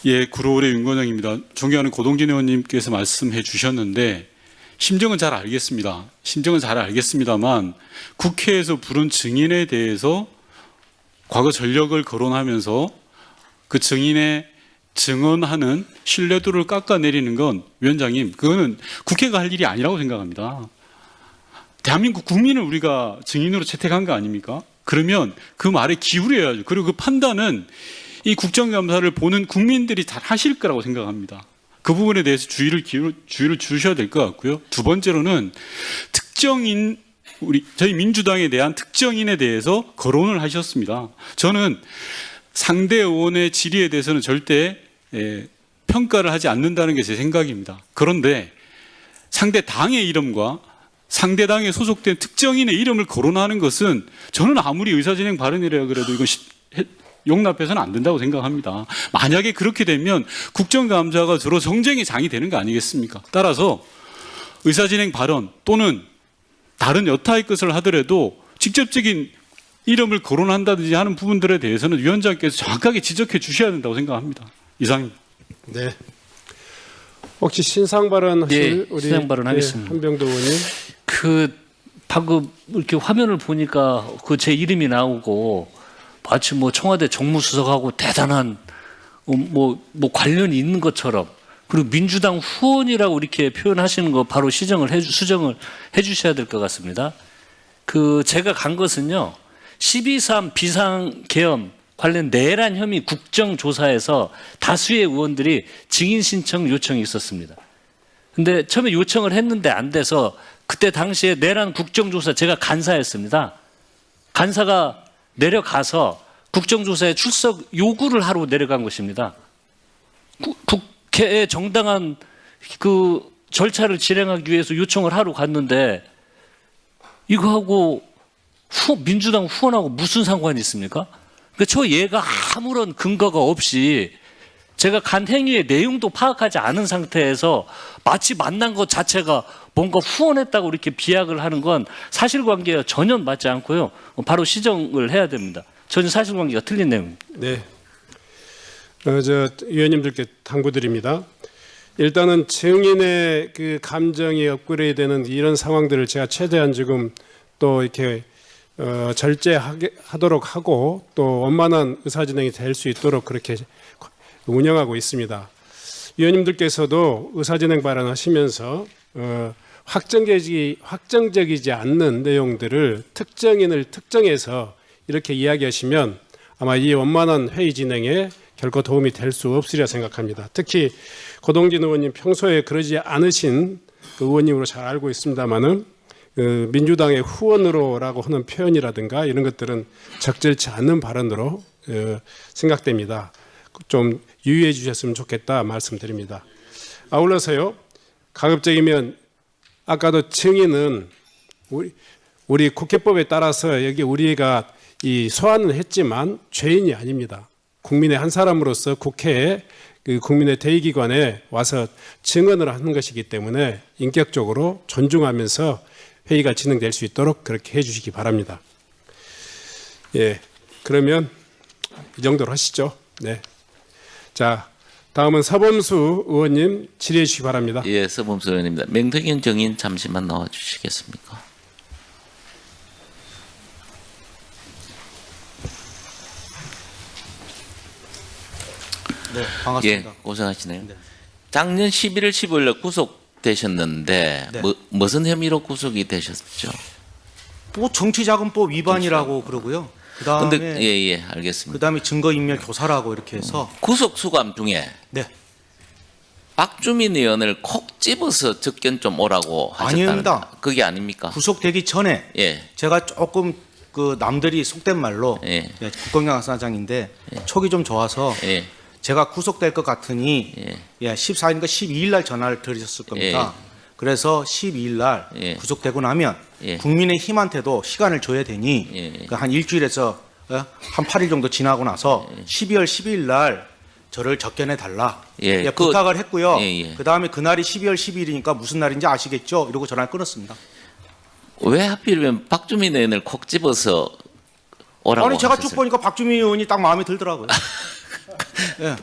예, 구로울의 윤건영입니다. 존경하는 고동진 의원님께서 말씀해 주셨는데 심정은 잘 알겠습니다. 심정은 잘 알겠습니다만 국회에서 부른 증인에 대해서 과거 전력을 거론하면서 그 증인의 증언하는 신뢰도를 깎아내리는 건 위원장님, 그거는 국회가 할 일이 아니라고 생각합니다. 대한민국 국민을 우리가 증인으로 채택한 거 아닙니까? 그러면 그 말에 기울여야죠. 그리고 그 판단은 이 국정감사를 보는 국민들이 잘 하실 거라고 생각합니다. 그 부분에 대해서 주의를 주셔야 될 것 같고요. 두 번째로는 특정인, 저희 민주당에 대한 특정인에 대해서 거론을 하셨습니다. 저는 상대 의원의 질의에 대해서는 절대 평가를 하지 않는다는 게 제 생각입니다. 그런데 상대 당의 이름과 상대 당에 소속된 특정인의 이름을 거론하는 것은 저는 아무리 의사진행 발언이라 그래도 이건 용납해서는 안 된다고 생각합니다. 만약에 그렇게 되면 국정감사가 주로 정쟁의 장이 되는 거 아니겠습니까? 따라서 의사진행 발언 또는 다른 여타의 것을 하더라도 직접적인 이름을 거론한다든지 하는 부분들에 대해서는 위원장께서 정확하게 지적해 주셔야 된다고 생각합니다. 이상입니다. 네. 혹시 신상 발언하실 네, 신상 발언하겠습니다. 한병도 의원님. 그 방금 이렇게 화면을 보니까 그 제 이름이 나오고 마치 뭐 청와대 정무수석하고 대단한 뭐 관련이 있는 것처럼, 그리고 민주당 후원이라고 이렇게 표현하시는 거 바로 수정을 해주셔야 될 것 같습니다. 그 제가 간 것은요, 12.3 비상계엄 관련 내란 혐의 국정조사에서 다수의 의원들이 증인 신청 요청이 있었습니다. 근데 처음에 요청을 했는데 안 돼서 그때 당시에 내란 국정조사 제가 간사였습니다. 간사가 내려가서 국정조사에 출석 요구를 하러 내려간 것입니다. 국회의 정당한 그 절차를 진행하기 위해서 요청을 하러 갔는데 이거하고 민주당 후원하고 무슨 상관이 있습니까? 그러니까 저 얘가 아무런 근거가 없이 제가 간 행위의 내용도 파악하지 않은 상태에서 마치 만난 것 자체가 뭔가 후원했다고 이렇게 비약을 하는 건 사실관계와 전혀 맞지 않고요. 바로 시정을 해야 됩니다. 전혀 사실관계가 틀린 내용입니다. 네. 저 위원님들께 당부드립니다. 일단은 증인의 그 감정이 업그레이드되는 이런 상황들을 제가 최대한 지금 또 이렇게 절제하도록 하고 또 원만한 의사진행이 될 수 있도록 그렇게 운영하고 있습니다. 위원님들께서도 의사진행 발언하시면서 확정적이지 않는 내용들을 특정인을 특정해서 이렇게 이야기하시면 아마 이 원만한 회의 진행에 결코 도움이 될 수 없으리라 생각합니다. 특히 고동진 의원님 평소에 그러지 않으신 그 의원님으로 잘 알고 있습니다마는 민주당의 후원으로라고 하는 표현이라든가 이런 것들은 적절치 않는 발언으로 생각됩니다. 좀 유의해 주셨으면 좋겠다 말씀드립니다. 아울러서요, 가급적이면 아까도 증인은 우리 국회법에 따라서 여기 우리가 이 소환을 했지만 죄인이 아닙니다. 국민의 한 사람으로서 국회에 그 국민의 대의기관에 와서 증언을 하는 것이기 때문에 인격적으로 존중하면서 회의가 진행될 수 있도록 그렇게 해주시기 바랍니다. 예, 그러면 이 정도로 하시죠. 네. 자, 다음은 서범수 의원님 질의해 주시기 바랍니다. 예, 서범수 의원입니다. 명태균 정인 잠시만 나와 주시겠습니까? 네, 반갑습니다. 예, 고생하시네요. 네. 작년 11월 15일에 구속되셨는데 네. 무슨 혐의로 구속이 되셨죠? 뭐 정치자금법 위반이라고 그러고요. 근데 그다음에 예, 알겠습니다. 그다음에 증거인멸 교사라고 이렇게 해서 구속 수감 중에 네. 박주민 의원을 콕 집어서 접견 좀 오라고 하셨다는 아닙니다. 그게 아닙니까? 구속되기 전에 예. 제가 조금 그 남들이 속된 말로 예. 국정감사장인데 촉이 좀 좋아서 예. 제가 구속될 것 같으니 예. 14일인가 12일 날 전화를 드렸을 겁니다. 그래서 12일 날 예. 구속되고 나면 예. 국민의힘한테도 시간을 줘야 되니 예. 그한 일주일에서 한 8일 정도 지나고 나서 12월 12일 날 저를 접견해 달라 예. 부탁을 했고요. 예. 그다음에 그날이 12월 12일이니까 무슨 날인지 아시겠죠? 이러고 전화를 끊었습니다. 왜 하필이면 박주민 의원을 콕 집어서 오라고 아니 제가 쭉 하셨어요? 보니까 박주민 의원이 딱 마음에 들더라고요.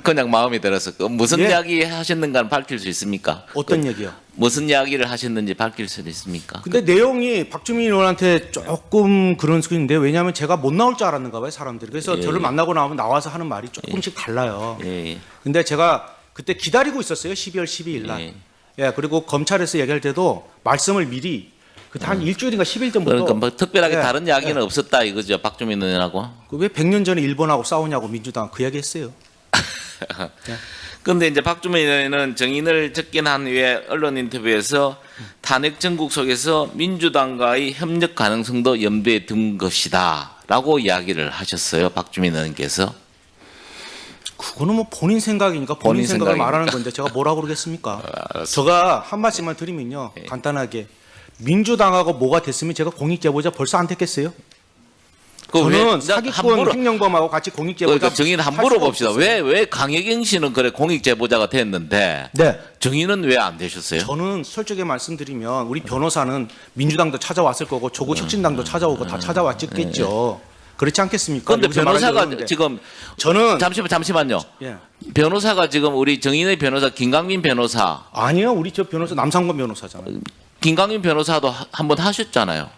그냥 마음이 들어서 무슨 예. 이야기 하셨는가는 밝힐 수 있습니까? 어떤 얘기요? 무슨 이야기를 하셨는지 밝힐 수 있습니까? 근데 내용이 박주민 의원한테 조금 그런 소리인데 왜냐하면 제가 못 나올 줄 알았는가 봐요 사람들이. 그래서 예. 저를 만나고 나오면 나와서 하는 말이 조금씩 달라요. 예. 근데 제가 그때 기다리고 있었어요. 12월 12일 날. 예. 예, 그리고 검찰에서 얘기할 때도 말씀을 미리 그때 한 일주일인가 10일 전부터 그러니까 뭐 특별하게 예, 다른 이야기는 없었다 이거죠, 박주민 의원하고. 왜 100년 전에 일본하고 싸우냐고 민주당 그 얘기 했어요. 그런데 이제 박주민 의원은 정인을 접견한 후에 언론 인터뷰에서 탄핵 정국 속에서 민주당과의 협력 가능성도 염두에 둔 것이다라고 이야기를 하셨어요, 박주민 의원께서. 그거는 뭐 본인 생각이니까 본인 본인 생각을 생각이니까. 말하는 건데 제가 뭐라고 그러겠습니까? 제가 한 말씀만 드리면요. 예. 간단하게 민주당하고 뭐가 됐으면 제가 공익제보자 벌써 안 택했어요. 그 저는 왜- 사기꾼 함부로- 행령범하고 같이 공익제보자 그러니까 정인 할 함부로 수가 봅시다. 없었어요. 왜 강혜경 씨는 그래 공익 제보자가 됐는데 네. 정인은 왜 안 되셨어요? 저는 솔직히 말씀드리면 우리 변호사는 민주당도 찾아왔을 거고 조국 혁신당도 찾아오고 다 찾아왔겠죠. 그렇지 않겠습니까? 그런데 여기서 말하기 변호사가 어려운데. 지금 저는 잠시만요. 예. 변호사가 지금 우리 정인의 변호사 김강민 변호사, 아니요, 우리 저 변호사 남상권 변호사잖아요. 김강민 변호사도 한번 하셨잖아요.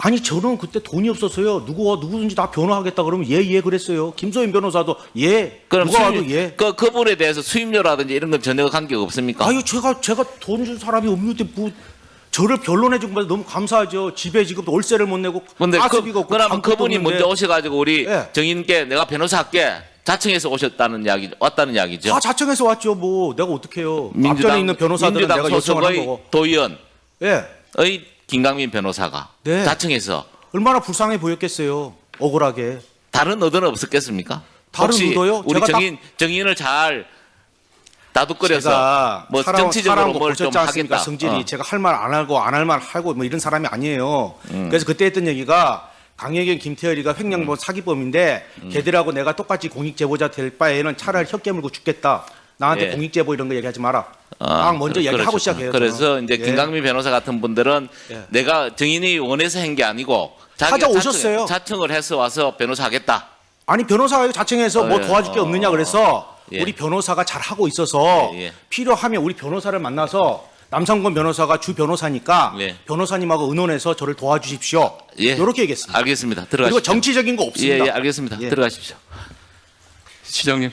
아니 저는 그때 돈이 없었어요. 누구든지 다 변호하겠다 그러면 예 그랬어요. 김소연 변호사도 예. 그럼 누가 와도 예. 그분에 대해서 수임료라든지 이런 건 전혀 관계가 없습니까? 아유 제가 돈 준 사람이 없는데 뭐 저를 변론해 준 것에 너무 감사하죠. 집에 지금 월세를 못 내고 근데 가스비가 없고 그러면 밥도 그분이 없는데 먼저 오셔가지고 우리 예. 정인께 내가 변호사 할게 자청해서 왔다는 이야기죠. 다 자청해서 왔죠. 뭐 내가 어떡해요. 앞전에 있는 변호사들은 민주당 내가 요청을 한 소속의 거고. 도의원의 예. 김강민 변호사가 네. 자청해서 얼마나 불쌍해 보였겠어요. 억울하게. 다른 의도는 없었겠습니까? 다른 혹시 의도요? 우리 제가 정인을 잘 다독거려서 제가 뭐 정치적으로 사람 뭘 좀 고쳤지 않습니까? 하겠다. 성질이 제가 할 말 안 하고 안 할 말 하고 뭐 이런 사람이 아니에요. 그래서 그때 했던 얘기가 강혜경, 김태열이가 횡령범 사기범인데 걔들하고 내가 똑같이 공익제보자 될 바에는 차라리 혀 깨물고 죽겠다. 나한테 예. 공익제보 이런 거 얘기하지 마라. 딱 먼저 얘기하고 그렇죠. 시작해요. 그래서 저는. 이제 예. 김강민 변호사 같은 분들은 예. 내가 정인이 원해서 한 게 아니고 자기가 찾아오셨어요. 자청을 해서 와서 변호사 하겠다. 아니 변호사가 자청해서 뭐 예. 도와줄 게 없느냐 그래서 예. 우리 변호사가 잘 하고 있어서 예, 예. 필요하면 우리 변호사를 만나서 남상권 변호사가 주 변호사니까 예. 변호사님하고 의논해서 저를 도와주십시오. 예. 이렇게 얘기했습니다. 알겠습니다. 들어가십시오. 그리고 정치적인 거 없습니다. 예, 알겠습니다. 예. 들어가십시오. 시장님,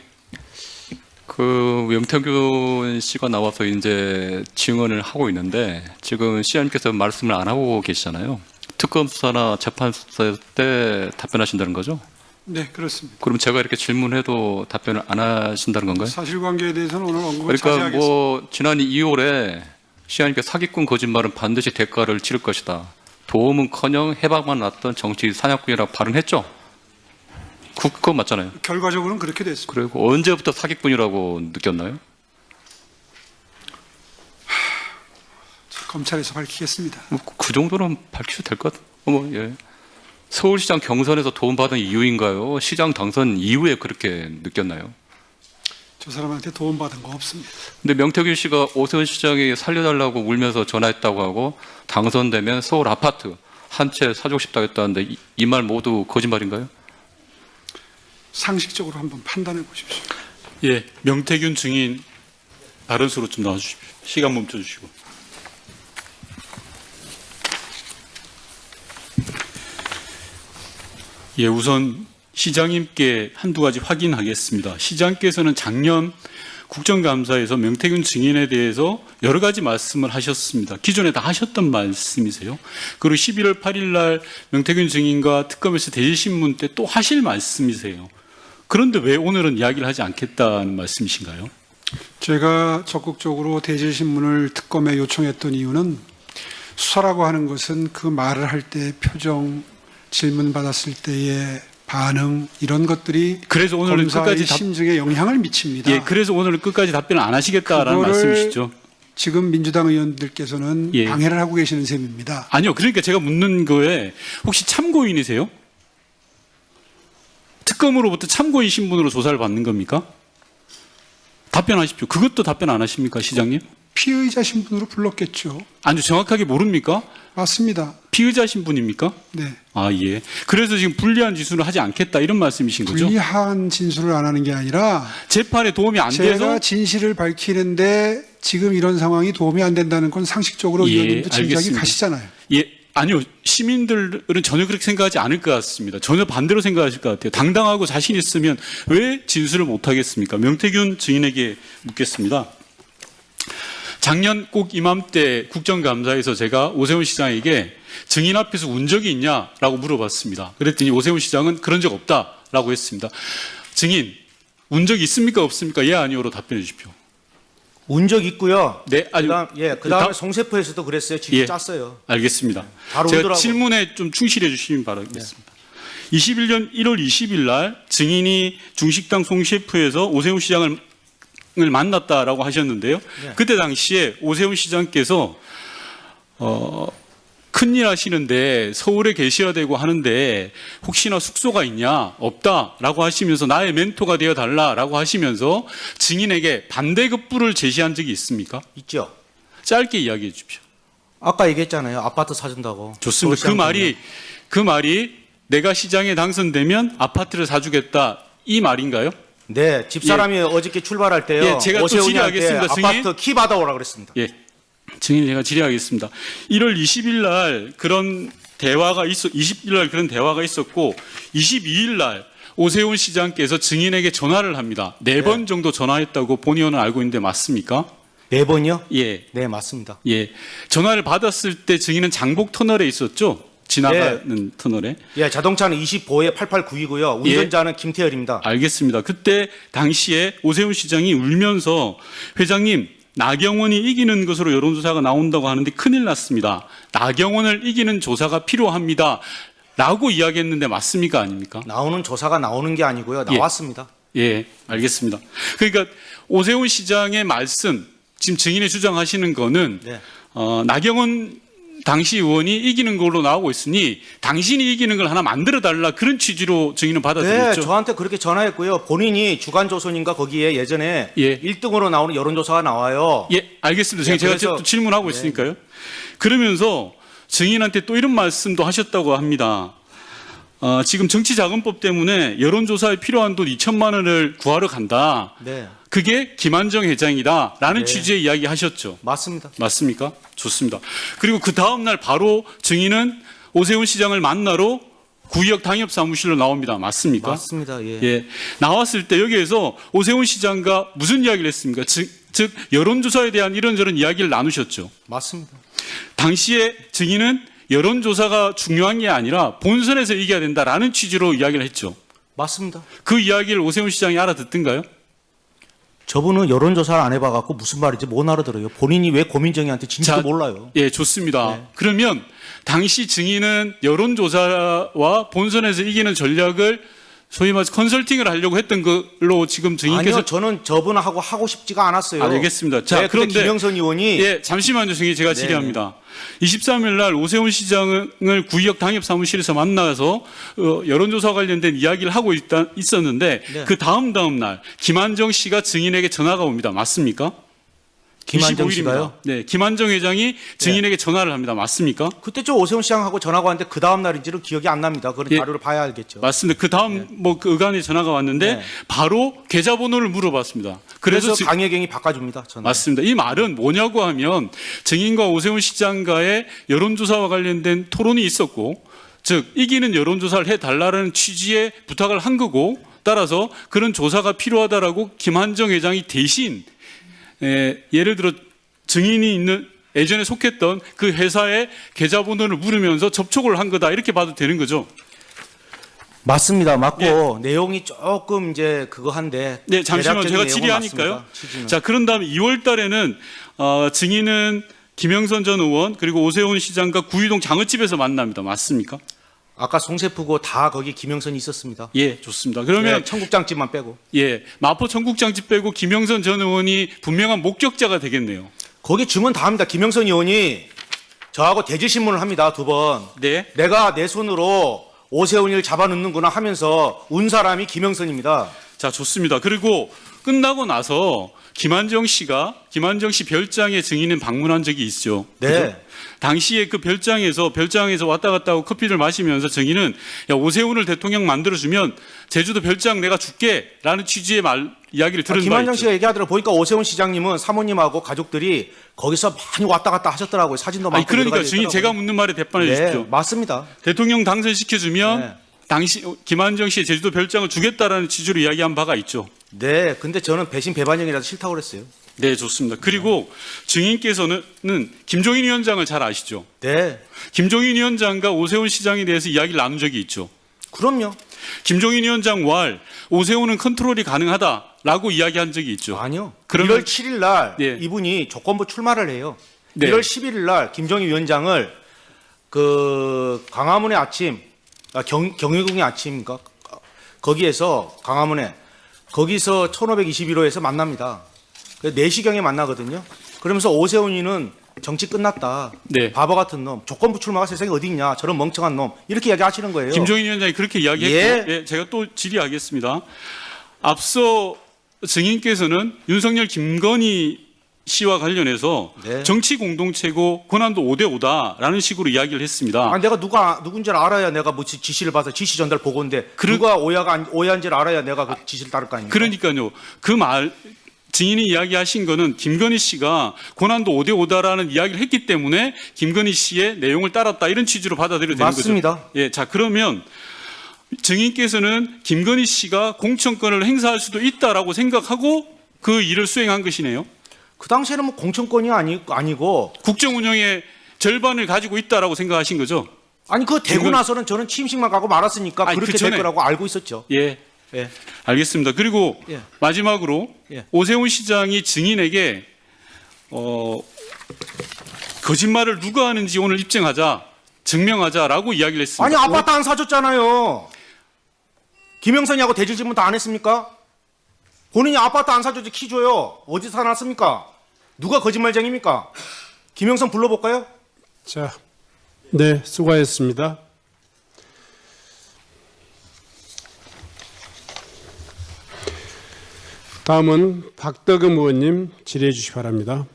그 명태균 씨가 나와서 이제 증언을 하고 있는데 지금 시장님께서 말씀을 안 하고 계시잖아요. 특검 수사나 재판 수사 때 답변하신다는 거죠? 네, 그렇습니다. 그럼 제가 이렇게 질문해도 답변을 안 하신다는 건가요? 사실관계에 대해서는 오늘 언급을 그러니까 자제하겠습니다. 뭐 지난 2월에 시장님께 사기꾼 거짓말은 반드시 대가를 치를 것이다. 도움은커녕 해방만 났던 정치 사냥꾼이라고 발언했죠. 그거 맞잖아요. 결과적으로는 그렇게 됐습니다. 그리고 언제부터 사기꾼이라고 느꼈나요? 검찰에서 밝히겠습니다. 뭐 그 정도는 밝히셔도 될 것 같아요. 예. 서울시장 경선에서 도움받은 이유인가요? 시장 당선 이후에 그렇게 느꼈나요? 저 사람한테 도움받은 거 없습니다. 근데 명태균 씨가 오세훈 시장이 살려달라고 울면서 전화했다고 하고 당선되면 서울 아파트 한 채 사주고 싶다고 했다는데 이 말 모두 거짓말인가요? 상식적으로 한번 판단해 보십시오. 예, 명태균 증인 다른 수로 좀 나와주십시오. 시간 멈춰주시고. 예, 우선 시장님께 한두 가지 확인하겠습니다. 시장께서는 작년 국정감사에서 명태균 증인에 대해서 여러 가지 말씀을 하셨습니다. 기존에 다 하셨던 말씀이세요. 그리고 11월 8일 날 명태균 증인과 특검에서 대질신문 때 또 하실 말씀이세요. 그런데 왜 오늘은 이야기를 하지 않겠다는 말씀이신가요? 제가 적극적으로 대질신문을 특검에 요청했던 이유는 수사라고 하는 것은 그 말을 할 때 표정, 질문 받았을 때의 반응 이런 것들이 그래서 오늘은 검사의 끝까지 심증에 영향을 미칩니다. 예, 그래서 오늘은 끝까지 답변을 안 하시겠다라는 그거를 말씀이시죠? 지금 민주당 의원들께서는 예. 방해를 하고 계시는 셈입니다. 아니요. 그러니까 제가 묻는 거에 혹시 참고인이세요? 특검으로부터 참고인 신분으로 조사를 받는 겁니까? 답변하십시오. 그것도 답변 안 하십니까, 시장님? 피의자 신분으로 불렀겠죠. 아니요. 정확하게 모릅니까? 맞습니다. 피의자 신분입니까? 네. 아, 예. 그래서 지금 불리한 지수를 하지 않겠다 이런 말씀이신 거죠? 불리한 진술을 안 하는 게 아니라 재판에 도움이 안 제가 돼서 진실을 밝히는데 지금 이런 상황이 도움이 안 된다는 건 상식적으로 예, 의원님도 짐작이 알겠습니다. 가시잖아요. 예, 아니요. 시민들은 전혀 그렇게 생각하지 않을 것 같습니다. 전혀 반대로 생각하실 것 같아요. 당당하고 자신 있으면 왜 진술을 못 하겠습니까? 명태균 증인에게 묻겠습니다. 작년 꼭 이맘때 국정감사에서 제가 오세훈 시장에게 증인 앞에서 운 적이 있냐라고 물어봤습니다. 그랬더니 오세훈 시장은 그런 적 없다라고 했습니다. 증인, 운 적이 있습니까? 없습니까? 예, 아니오로 답변해 주십시오. 운 적 있고요. 네, 아니, 그다음에 송세포에서도 그랬어요. 직접 예. 짰어요. 알겠습니다. 바로 제가 오더라고요. 질문에 좀 충실해 주시면 바라겠습니다. 21년 1월 20일 날 증인이 중식당 송셰프에서 오세훈 시장을 만났다라고 하셨는데요. 네. 그때 당시에 오세훈 시장께서 큰일 하시는데 서울에 계셔야 되고 하는데 혹시나 숙소가 있냐? 없다라고 하시면서 나의 멘토가 되어 달라라고 하시면서 증인에게 반대급부를 제시한 적이 있습니까? 있죠. 짧게 이야기해 주십시오. 아까 얘기했잖아요. 아파트 사준다고. 좋습니다. 서울시장 그 말이 내가 시장에 당선되면 아파트를 사주겠다 이 말인가요? 네, 집사람이 어저께 출발할 때요. 예, 제가 또 오세훈이한테 질의하겠습니다, 증인. 아파트 키 받아오라 그랬습니다. 예, 증인 제가 질의하겠습니다. 1월 20일 날 그런 대화가 20일 날 그런 대화가 있었고 22일 날 오세훈 시장께서 증인에게 전화를 합니다. 4번 정도 전화했다고 본 의원은 알고 있는데 맞습니까? 4번이요? 예, 네, 맞습니다. 예. 전화를 받았을 때 증인은 장복 터널에 있었죠? 지나가는 터널에. 예, 자동차는 25에 889이고요. 운전자는 김태열입니다. 알겠습니다. 그때 당시에 오세훈 시장이 울면서 회장님 나경원이 이기는 것으로 여론조사가 나온다고 하는데 큰일 났습니다. 나경원을 이기는 조사가 필요합니다. 라고 이야기했는데 맞습니까? 아닙니까? 나오는 조사가 나오는 게 아니고요. 나왔습니다. 예, 알겠습니다. 그러니까 오세훈 시장의 말씀, 지금 증인이 주장하시는 거는 네. 나경원 당시 의원이 이기는 걸로 나오고 있으니 당신이 이기는 걸 하나 만들어 달라 그런 취지로 증인은 네, 받아들였죠. 저한테 그렇게 전화했고요. 본인이 주간조선인가 거기에 예전에 예. 1등으로 나오는 여론조사가 나와요. 예, 알겠습니다. 네, 제가 그래서- 또 질문하고 네. 있으니까요. 그러면서 증인한테 또 이런 말씀도 하셨다고 합니다. 지금 정치자금법 때문에 여론조사에 필요한 돈 2천만 원을 구하러 간다. 네, 그게 김한정 회장이다라는 네. 취지의 이야기 하셨죠. 맞습니다. 맞습니까? 좋습니다. 그리고 그 다음날 바로 증인은 오세훈 시장을 만나러 구의역 당협사무실로 나옵니다. 맞습니까? 맞습니다. 예. 예. 나왔을 때 여기에서 오세훈 시장과 무슨 이야기를 했습니까? 즉 여론조사에 대한 이런저런 이야기를 나누셨죠. 맞습니다. 당시에 증인은 여론조사가 중요한 게 아니라 본선에서 이겨야 된다라는 취지로 이야기를 했죠. 맞습니다. 그 이야기를 오세훈 시장이 알아듣던가요? 저분은 여론조사를 안 해봐갖고 무슨 말인지 못 알아들어요. 본인이 왜 고민정이한테 진지도 자, 몰라요. 예, 좋습니다. 네. 그러면 당시 증인은 여론조사와 본선에서 이기는 전략을 소위 말해서 컨설팅을 하려고 했던 걸로 지금 증인께서 아니요, 저는 저분하고 하고 싶지가 않았어요. 알겠습니다. 자, 네, 그런데 김영선 의원이 예, 잠시만요, 증인 제가 네, 질의합니다. 23일 날 오세훈 시장을 구의역 당협 사무실에서 만나서 여론조사 관련된 이야기를 하고 있었는데 네. 그 다음 날 김한정 씨가 증인에게 전화가 옵니다. 맞습니까? 김한정 25일입니다. 씨가요? 네, 김한정 회장이 증인에게 전화를 합니다. 맞습니까? 그때 저 오세훈 시장하고 전화가 왔는데 그 다음 날인지는 기억이 안 납니다. 그런 예. 자료를 봐야 알겠죠. 맞습니다. 그 다음 그 의관에 전화가 왔는데 네. 바로 계좌번호를 물어봤습니다. 그래서 그래서 강혜경이 바꿔줍니다. 전화. 맞습니다. 이 말은 뭐냐고 하면 증인과 오세훈 시장과의 여론조사와 관련된 토론이 있었고, 즉 이기는 여론조사를 해달라는 취지의 부탁을 한 거고, 따라서 그런 조사가 필요하다라고 김한정 회장이 대신 예를 들어 증인이 있는 예전에 속했던 그 회사의 계좌번호를 물으면서 접촉을 한 거다 이렇게 봐도 되는 거죠. 맞습니다. 맞고 예. 내용이 조금 이제 그거 한데. 네, 잠시만 대략적인 제가 내용은 질의하니까요. 맞습니다. 취지는. 자, 그런 다음에 2월 달에는 증인은 김영선 전 의원 그리고 오세훈 시장과 구의동 장어집에서 만납니다. 맞습니까? 아까 송세프고 다 거기 김영선이 있었습니다. 예, 좋습니다. 그러면 네, 청국장집만 빼고. 예, 마포 청국장집 빼고 김영선 전 의원이 분명한 목격자가 되겠네요. 거기 증언 다 합니다. 김영선 의원이 저하고 대질신문을 합니다. 2번. 네. 내가 내 손으로 오세훈이를 잡아넣는구나 하면서 운 사람이 김영선입니다. 자, 좋습니다. 그리고 끝나고 나서 김한정 씨 별장에 증인은 방문한 적이 있죠. 네. 그죠? 당시에 그 별장에서 왔다 갔다 하고 커피를 마시면서 증인은 야, 오세훈을 대통령 만들어주면 제주도 별장 내가 줄게라는 취지의 이야기를 들은 바 김한정 있죠. 씨가 얘기하더라 보니까 오세훈 시장님은 사모님하고 가족들이 거기서 많이 왔다 갔다 하셨더라고요. 사진도 많고. 아니, 그러니까 여러 가지 증인 제가 있더라고요. 묻는 말에 대답해 네, 주십시오. 맞습니다. 대통령 당선시켜주면 네. 당시 김한정 씨의 제주도 별장을 주겠다라는 취지로 이야기한 바가 있죠. 네, 근데 저는 배신 배반형이라서 싫다고 그랬어요. 네, 좋습니다. 그리고 증인께서는 김종인 위원장을 잘 아시죠? 네, 김종인 위원장과 오세훈 시장에 대해서 이야기를 나눈 적이 있죠. 그럼요. 김종인 위원장 왈 오세훈은 컨트롤이 가능하다라고 이야기한 적이 있죠. 아니요. 그러면- 1월 7일 날 예. 이분이 조건부 출마를 해요. 네. 1월 11일 날 김종인 위원장을 그 광화문의 아침, 경희궁의 아침인가 거기에서 광화문에 거기서 1521호에서 만납니다. 4시경에 만나거든요. 그러면서 오세훈이는 정치 끝났다. 네. 바보 같은 놈. 조건부 출마가 세상에 어디 있냐. 저런 멍청한 놈. 이렇게 이야기하시는 거예요. 김종인 위원장이 그렇게 이야기했고, 예. 예, 제가 또 질의하겠습니다. 앞서 증인께서는 윤석열, 김건희 씨와 관련해서 네. 정치 공동체고 권한도 5대5다라는 식으로 이야기를 했습니다. 아, 내가 누군지를 알아야 내가 뭐 지시를 봐서 지시 전달 보고인데 그러- 누가 오해한지를 알아야 내가 그 지시를 따를 거 아닙니까? 그러니까요. 그 말 증인이 이야기하신 거는 김건희 씨가 권한도 5대5다라는 이야기를 했기 때문에 김건희 씨의 내용을 따랐다 이런 취지로 받아들여도 되는 맞습니다. 거죠. 예, 자 그러면 증인께서는 김건희 씨가 공천권을 행사할 수도 있다라고 생각하고 그 일을 수행한 것이네요. 그 당시에는 뭐 공천권이 아니고 국정 운영의 절반을 가지고 있다라고 생각하신 거죠. 아니 그 되고 김건- 나서는 저는 취임식만 가고 말았으니까 아니, 그렇게 그 전에- 될 거라고 알고 있었죠. 예, 예. 알겠습니다. 그리고 예. 마지막으로 예. 오세훈 시장이 증인에게 거짓말을 누가 하는지 오늘 입증하자, 증명하자라고 이야기를 했습니다. 아니 아파트 안 사줬잖아요. 김영선이하고 대질 질문 다 안 했습니까? 본인이 아파트 안 사줬지 키 줘요. 어디서 사놨습니까? 누가 거짓말쟁입니까? 김영선 불러볼까요? 자, 네, 수고하셨습니다. 다음은 박덕흠 의원님 질의해 주시기 바랍니다.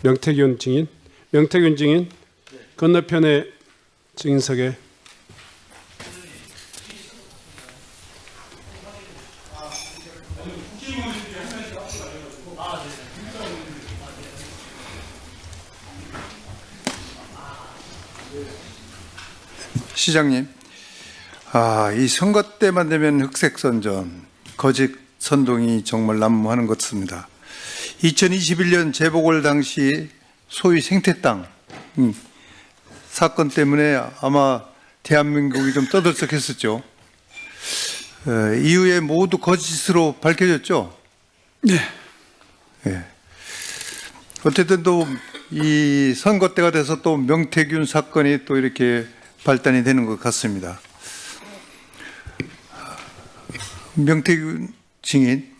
명태균 증인, 명태균 증인 건너편의 증인석에. 시장님, 이 선거 때만 되면 흑색 선전, 거짓 선동이 정말 난무하는 것 같습니다. 2021년 재보궐 당시 소위 생태땅 사건 때문에 아마 대한민국이 좀 떠들썩했었죠. 이후에 모두 거짓으로 밝혀졌죠. 네. 예. 어쨌든 또 이 선거 때가 돼서 또 명태균 사건이 또 이렇게 발단이 되는 것 같습니다. 명태균 증인,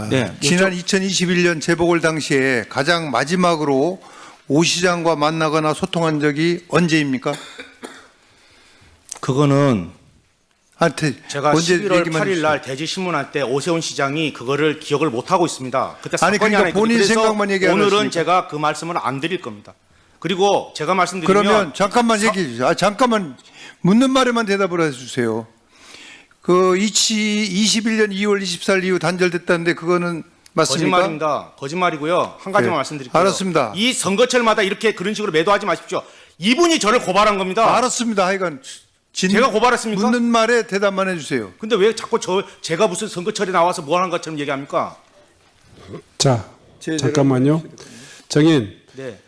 네, 지난 2021년 재보궐 당시에 가장 마지막으로 오 시장과 만나거나 소통한 적이 언제입니까? 그거는 제가 언제 11월 얘기만 8일 해주세요. 날 대지 신문할 때 오세훈 시장이 그거를 기억을 못 하고 있습니다. 그때 아니, 사건이 그러니까 하나 있거든요. 본인 그래서 생각만 얘기 안 오늘은 하십니까? 제가 그 말씀을 안 드릴 겁니다. 그리고 제가 말씀드리면 그러면 잠깐만 얘기해 주세요. 잠깐만 묻는 말에만 대답을 해주세요. 그 21년 2월 24일 이후 단절됐다는데 그거는 맞습니까? 거짓말입니다. 거짓말이고요. 한 가지만 네, 말씀드릴게요. 알았습니다. 이 선거철마다 이렇게 그런 식으로 매도하지 마십시오. 이분이 저를 고발한 겁니다. 알았습니다. 하여간 제가 고발했습니까? 묻는 말에 대답만 해주세요. 근데 왜 자꾸 제가 무슨 선거철에 나와서 뭐 하는 것처럼 얘기합니까? 자, 잠깐만요. 정인, 네.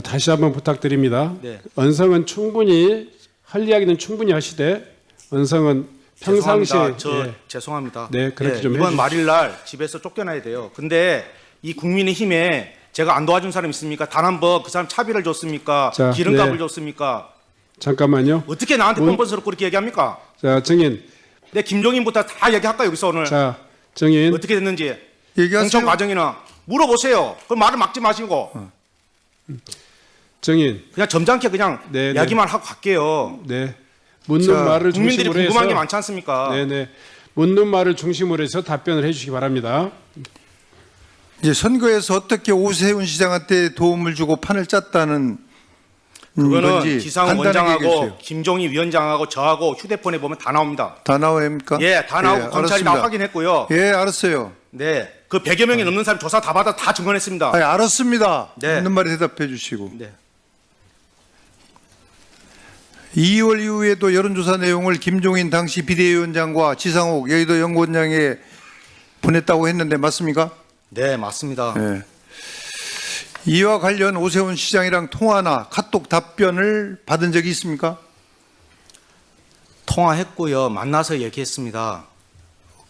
다시 한번 부탁드립니다. 네. 언성은 충분히 할 이야기는 충분히 하시되 언성은 평상시에 예. 죄송합니다. 네, 그렇게 좀 이번 해주십시오. 말일날 집에서 쫓겨나야 돼요. 근데 이 국민의힘에 제가 안 도와준 사람 있습니까? 단 한 번 그 사람 차비를 줬습니까? 자, 기름값을 네. 줬습니까? 잠깐만요. 어떻게 나한테 문- 뻔뻔스럽고 그렇게 얘기합니까? 자, 정인, 내 김종인부터 다 얘기할까 여기서 오늘 자, 정인, 어떻게 됐는지 얘기하세요. 공천 과정이나 물어보세요. 그럼 말을 막지 마시고 정인, 그냥 점잖게 그냥 네, 네. 이야기만 하고 갈게요. 네, 묻는 자, 말을 국민들이 중심으로 해서 궁금한 게 많지 않습니까? 네네, 묻는 말을 중심으로 해서 답변을 해주시기 바랍니다. 이제 선거에서 어떻게 오세훈 시장한테 도움을 주고 판을 짰다는 그거는 건지 기상훈 간단하게 얘기해 원장하고 주세요. 김종희 위원장하고 저하고 휴대폰에 보면 다 나옵니다. 다 나옵니까? 예, 다 나오고 검찰이 다 알았습니다. 확인했고요. 예, 알았어요. 네, 그 100여 명이 넘는 사람 조사 다 받아 다 증언했습니다. 아니, 알았습니다. 네. 묻는 말에 대답해 주시고. 네. 2월 이후에도 여론조사 내용을 김종인 당시 비대위원장과 지상욱 여의도 연구원장에 보냈다고 했는데 맞습니까? 네, 맞습니다. 네. 이와 관련 오세훈 시장이랑 통화나 카톡 답변을 받은 적이 있습니까? 통화했고요. 만나서 얘기했습니다.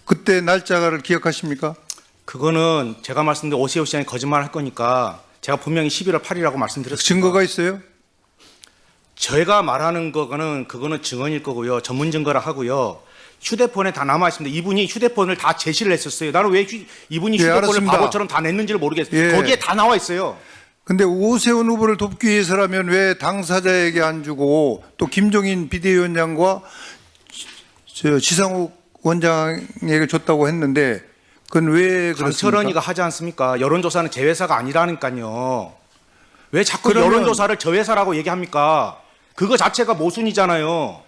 그때 날짜를 기억하십니까? 그거는 제가 말씀드린 오세훈 시장이 거짓말 할 거니까 제가 분명히 11월 8일이라고 말씀드렸습니다. 증거가 있어요? 제가 말하는 거는 그거는 증언일 거고요. 전문 증거라 하고요. 휴대폰에 다 남아 있습니다. 이분이 휴대폰을 다 제시를 했었어요. 나는 왜 이분이 예, 휴대폰을 알았습니다. 바보처럼 다 냈는지를 모르겠어요. 예. 거기에 다 나와 있어요. 근데 오세훈 후보를 돕기 위해서라면 왜 당사자에게 안 주고 또 김종인 비대위원장과 지상욱 원장에게 줬다고 했는데 그건 왜 그렇습니까? 강철원이가 하지 않습니까? 여론조사는 제 회사가 아니라니까요. 왜 자꾸 그러면- 여론조사를 저 회사라고 얘기합니까? 그거 자체가 모순이잖아요.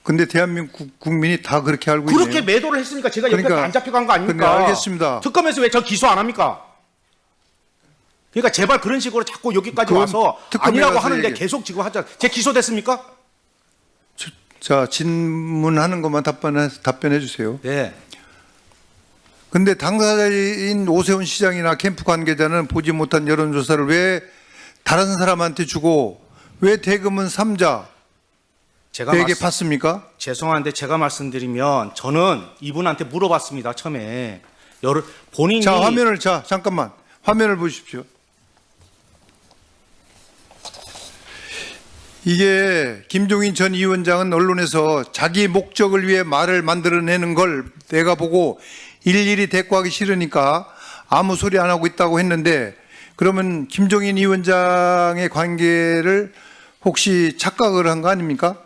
근데 대한민국 국민이 다 그렇게 알고 있네요. 그렇게 매도를 했으니까 제가 여기까지 그러니까- 안 잡혀간 거 아닙니까? 그러니까 알겠습니다. 특검에서 왜 저 기소 안 합니까? 그러니까 제발 그런 식으로 자꾸 여기까지 그건 와서 특검에 아니라고 가서 하는데 얘기- 계속 지금 하자. 제 기소됐습니까? 자, 질문하는 것만 답변해 주세요. 네. 근데 당사자인 오세훈 시장이나 캠프 관계자는 보지 못한 여론조사를 왜 다른 사람한테 주고 왜 대금은 삼자에게 제가 받습니까? 죄송한데 제가 말씀드리면 저는 이분한테 물어봤습니다. 처음에 본인이 자, 잠깐만. 화면을 보십시오. 이게 김종인 전 위원장은 언론에서 자기 목적을 위해 말을 만들어내는 걸 내가 보고 일일이 대꾸하기 싫으니까 아무 소리 안 하고 있다고 했는데 그러면 김종인 위원장의 관계를 혹시 착각을 한 거 아닙니까?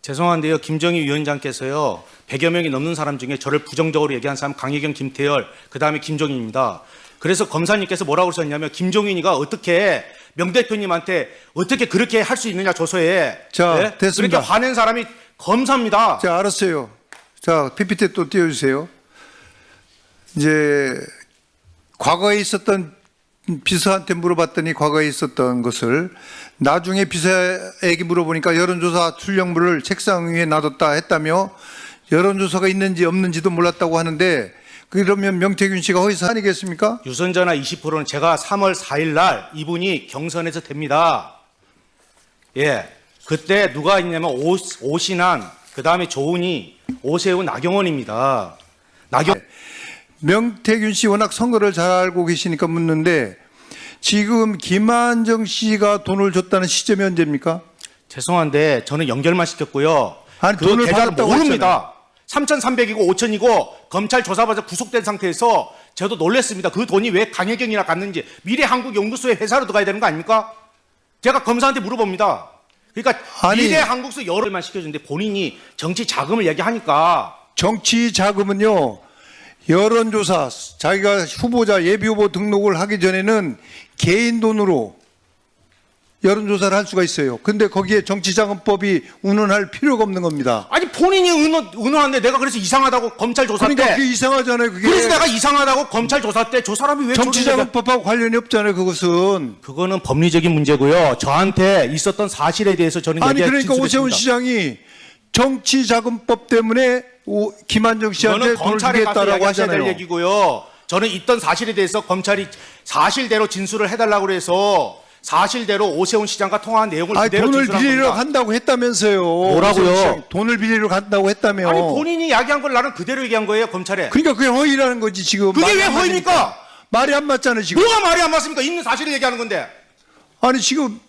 죄송한데요. 김정희 위원장께서요. 100여 명이 넘는 사람 중에 저를 부정적으로 얘기한 사람 강혜경, 김태열, 그다음에 김종인입니다. 그래서 검사님께서 뭐라고 썼냐면 김종인이가 어떻게 명 대표님한테 어떻게 그렇게 할 수 있느냐 조서에. 자, 됐습니다. 그렇게 화낸 사람이 검사입니다. 자, 알았어요. 자, PPT 또 띄워주세요. 이제 과거에 있었던 비서한테 물어봤더니 과거에 있었던 것을 나중에 비서에게 물어보니까 여론조사 출력물을 책상 위에 놔뒀다 했다며 여론조사가 있는지 없는지도 몰랐다고 하는데 그러면 명태균 씨가 허위사 아니겠습니까? 유선전화 20%는 제가 3월 4일 날 이분이 경선에서 됩니다. 예. 그때 누가 있냐면 오신환, 그다음에 조은희, 오세훈, 나경원입니다. 명태균 씨 워낙 선거를 잘 알고 계시니까 묻는데 지금 김한정 씨가 돈을 줬다는 시점이 언제입니까? 죄송한데 저는 연결만 시켰고요. 아니, 그 돈을 계좌를 받았다고 모릅니다. 3,300이고 5,000이고 검찰 조사받아 구속된 상태에서 저도 놀랐습니다. 그 돈이 왜 강혜경이나 갔는지 미래한국연구소의 회사로 들어가야 되는 거 아닙니까? 제가 검사한테 물어봅니다. 그러니까 아니- 미래한국소 여러만 시켜주는데 본인이 정치 자금을 얘기하니까 정치 자금은요, 여론조사, 자기가 후보자, 예비후보 등록을 하기 전에는 개인 돈으로 여론조사를 할 수가 있어요. 근데 거기에 정치자금법이 운운할 필요가 없는 겁니다. 아니 본인이 의논하는데 내가 그래서 이상하다고 검찰 조사 그러니까 때 그게 이상하잖아요. 그게 그래서 내가 이상하다고 검찰 조사 때 저 사람이 왜 정치자금법하고 관련이 없잖아요. 그것은. 그거는 법리적인 문제고요. 저한테 있었던 사실에 대해서 저는 아니 그러니까 진술했습니다. 오세훈 시장이 정치자금법 때문에 김한정 씨한테 그거는 돈을 검찰에 가서 주겠다라고 이야기하셔야 될 하잖아요. 얘기고요. 저는 있던 사실에 대해서 검찰이 사실대로 진술을 해달라고 그래서 사실대로 오세훈 시장과 통화한 내용을 아니 그대로 돈을 진술한 빌리러 겁니다. 간다고 했다면서요. 뭐라고요? 오세훈 시장이 돈을 빌리러 간다고 했다며. 아니 본인이 이야기한 걸 나는 그대로 얘기한 거예요 검찰에. 그러니까 그게 허위라는 거지 지금. 그게 말이 왜 안 허위입니까? 맞으니까. 말이 안 맞잖아요 지금. 뭐가 말이 안 맞습니까? 있는 사실을 얘기하는 건데. 아니 지금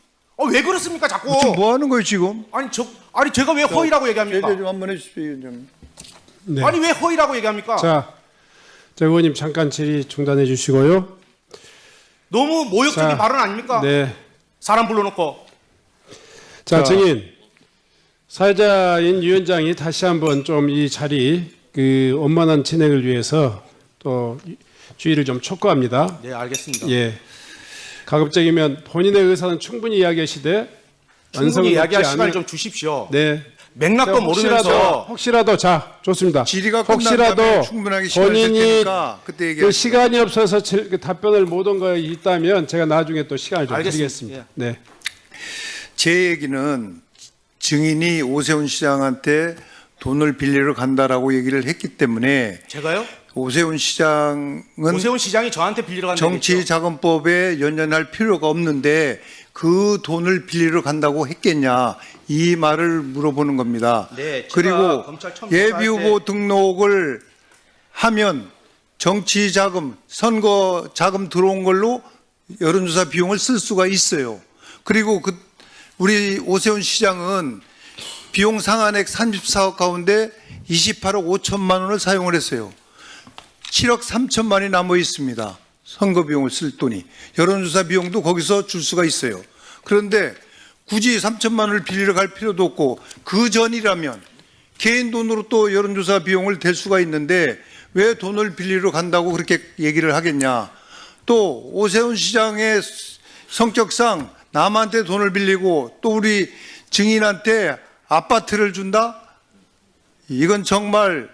왜 그렇습니까 자꾸? 지금 뭐 하는 거예요 지금? 아니 제가 왜 허위라고 얘기합니까? 제재 좀 한번 해주십시오 위원장님. 네. 아니 왜 허위라고 얘기합니까? 자, 의원님 잠깐 질의 중단해 주시고요. 너무 모욕적인 자, 발언 아닙니까? 네. 사람 불러놓고. 자, 증인. 사회자인 위원장이 다시 한번 좀 이 자리 그 원만한 진행을 위해서 또 주의를 좀 촉구합니다. 네 알겠습니다. 예. 가급적이면 본인의 의사는 충분히 이야기하시되 완성을 충분히 이야기할 놓지 시간을 않은- 좀 주십시오. 네. 맥락도 모르면서 혹시라도 자 좋습니다. 질의가 끝난 혹시라도 다음에 충분하게 시간을 줄 본인이 테니까 그때 그 얘기하시죠. 시간이 없어서 그 답변을 못 온 거 있다면 제가 나중에 또 시간을 좀 알겠습니다. 드리겠습니다. 네. 제 얘기는 증인이 오세훈 시장한테 돈을 빌리러 간다라고 얘기를 했기 때문에 제가요? 오세훈 시장은 오세훈 시장이 저한테 빌리러 간다고 했죠. 정치자금법에 연연할 필요가 없는데 그 돈을 빌리러 간다고 했겠냐 이 말을 물어보는 겁니다. 네, 제가 그리고 검찰 처음 예비후보 등록을 하면 정치자금, 선거자금 들어온 걸로 여론조사 비용을 쓸 수가 있어요. 그리고 우리 오세훈 시장은 비용 상한액 34억 가운데 28억 5천만 원을 사용을 했어요. 7억 3천만이 남아 있습니다. 선거 비용을 쓸 돈이. 여론조사 비용도 거기서 줄 수가 있어요. 그런데 굳이 3천만 원을 빌리러 갈 필요도 없고 그 전이라면 개인 돈으로 또 여론조사 비용을 댈 수가 있는데 왜 돈을 빌리러 간다고 그렇게 얘기를 하겠냐. 또 오세훈 시장의 성격상 남한테 돈을 빌리고 또 우리 증인한테 아파트를 준다? 이건 정말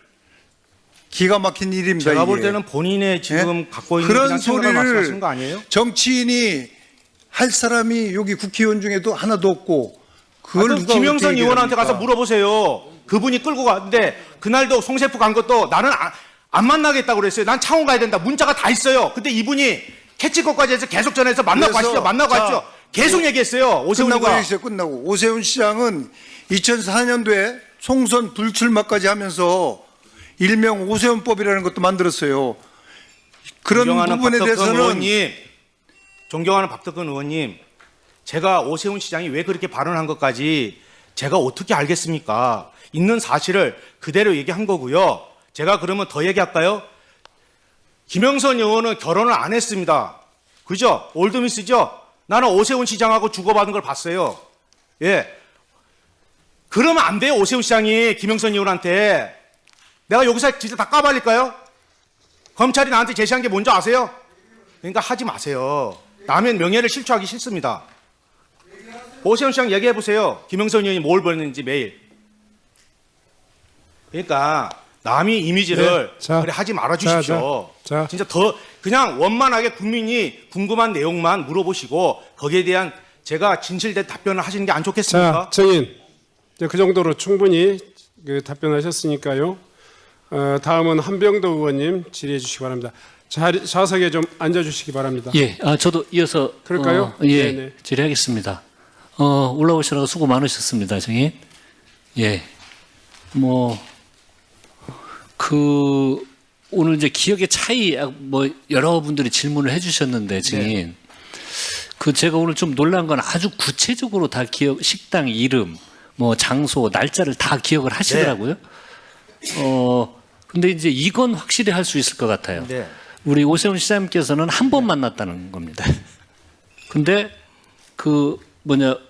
기가 막힌 일입니다. 제가 볼 이게. 때는 본인의 지금 예? 갖고 있는 그런 그냥 생각을 말씀하시는 거 소리를 아니에요? 정치인이 할 사람이 여기 국회의원 중에도 하나도 없고 그걸 그럼 누가 김영선 어떻게 얘기를 의원한테 가서 합니까? 물어보세요. 그분이 끌고 갔는데 그날도 송세프 간 것도 나는 안 만나겠다고 그랬어요. 난 창원 가야 된다. 문자가 다 있어요. 근데 이분이 캐치콜까지 해서 계속 전해서 만나고 그래서 가시죠. 만나고 자, 가시죠. 계속 얘기했어요. 오세훈이가. 끝나고 얘기했어요. 끝나고 오세훈 시장은 2004년도에 총선 불출마까지 하면서 일명 오세훈법이라는 것도 만들었어요. 그런 존경하는 부분에 박덕근 대해서는 의원님, 존경하는 박덕근 의원님, 제가 오세훈 시장이 왜 그렇게 발언한 것까지 제가 어떻게 알겠습니까? 있는 사실을 그대로 얘기한 거고요. 제가 그러면 더 얘기할까요? 김영선 의원은 결혼을 안 했습니다. 그죠? 올드미스죠? 나는 오세훈 시장하고 주고받은 걸 봤어요. 예. 그러면 안 돼요, 오세훈 시장이 김영선 의원한테. 내가 여기서 진짜 다 까발릴까요? 검찰이 나한테 제시한 게 뭔지 아세요? 그러니까 하지 마세요. 남의 명예를 실추하기 싫습니다. 오세훈 시장 얘기해 보세요. 김영선 의원이 뭘 벌는지 매일. 그러니까 남이 이미지를 네, 자, 그래 하지 말아 주십시오. 자. 진짜 더 그냥 원만하게 국민이 궁금한 내용만 물어보시고 거기에 대한 제가 진실된 답변을 하시는 게 안 좋겠습니까? 자, 증인. 이제 그 정도로 충분히 답변하셨으니까요. 다음은 한병도 의원님 질의해 주시기 바랍니다. 좌석에 좀 앉아주시기 바랍니다. 예, 저도 이어서 그럴까요? 예, 네네. 질의하겠습니다. 올라오시라고 수고 많으셨습니다, 증인. 예, 오늘 이제 기억의 차이 여러분들이 질문을 해주셨는데 증인, 제가 오늘 좀 놀란 건 아주 구체적으로 다 식당 이름, 장소, 날짜를 다 기억을 하시더라고요. 근데 이제 이건 확실히 할 수 있을 것 같아요. 네. 우리 오세훈 시장님께서는 한 번 만났다는 겁니다. 근데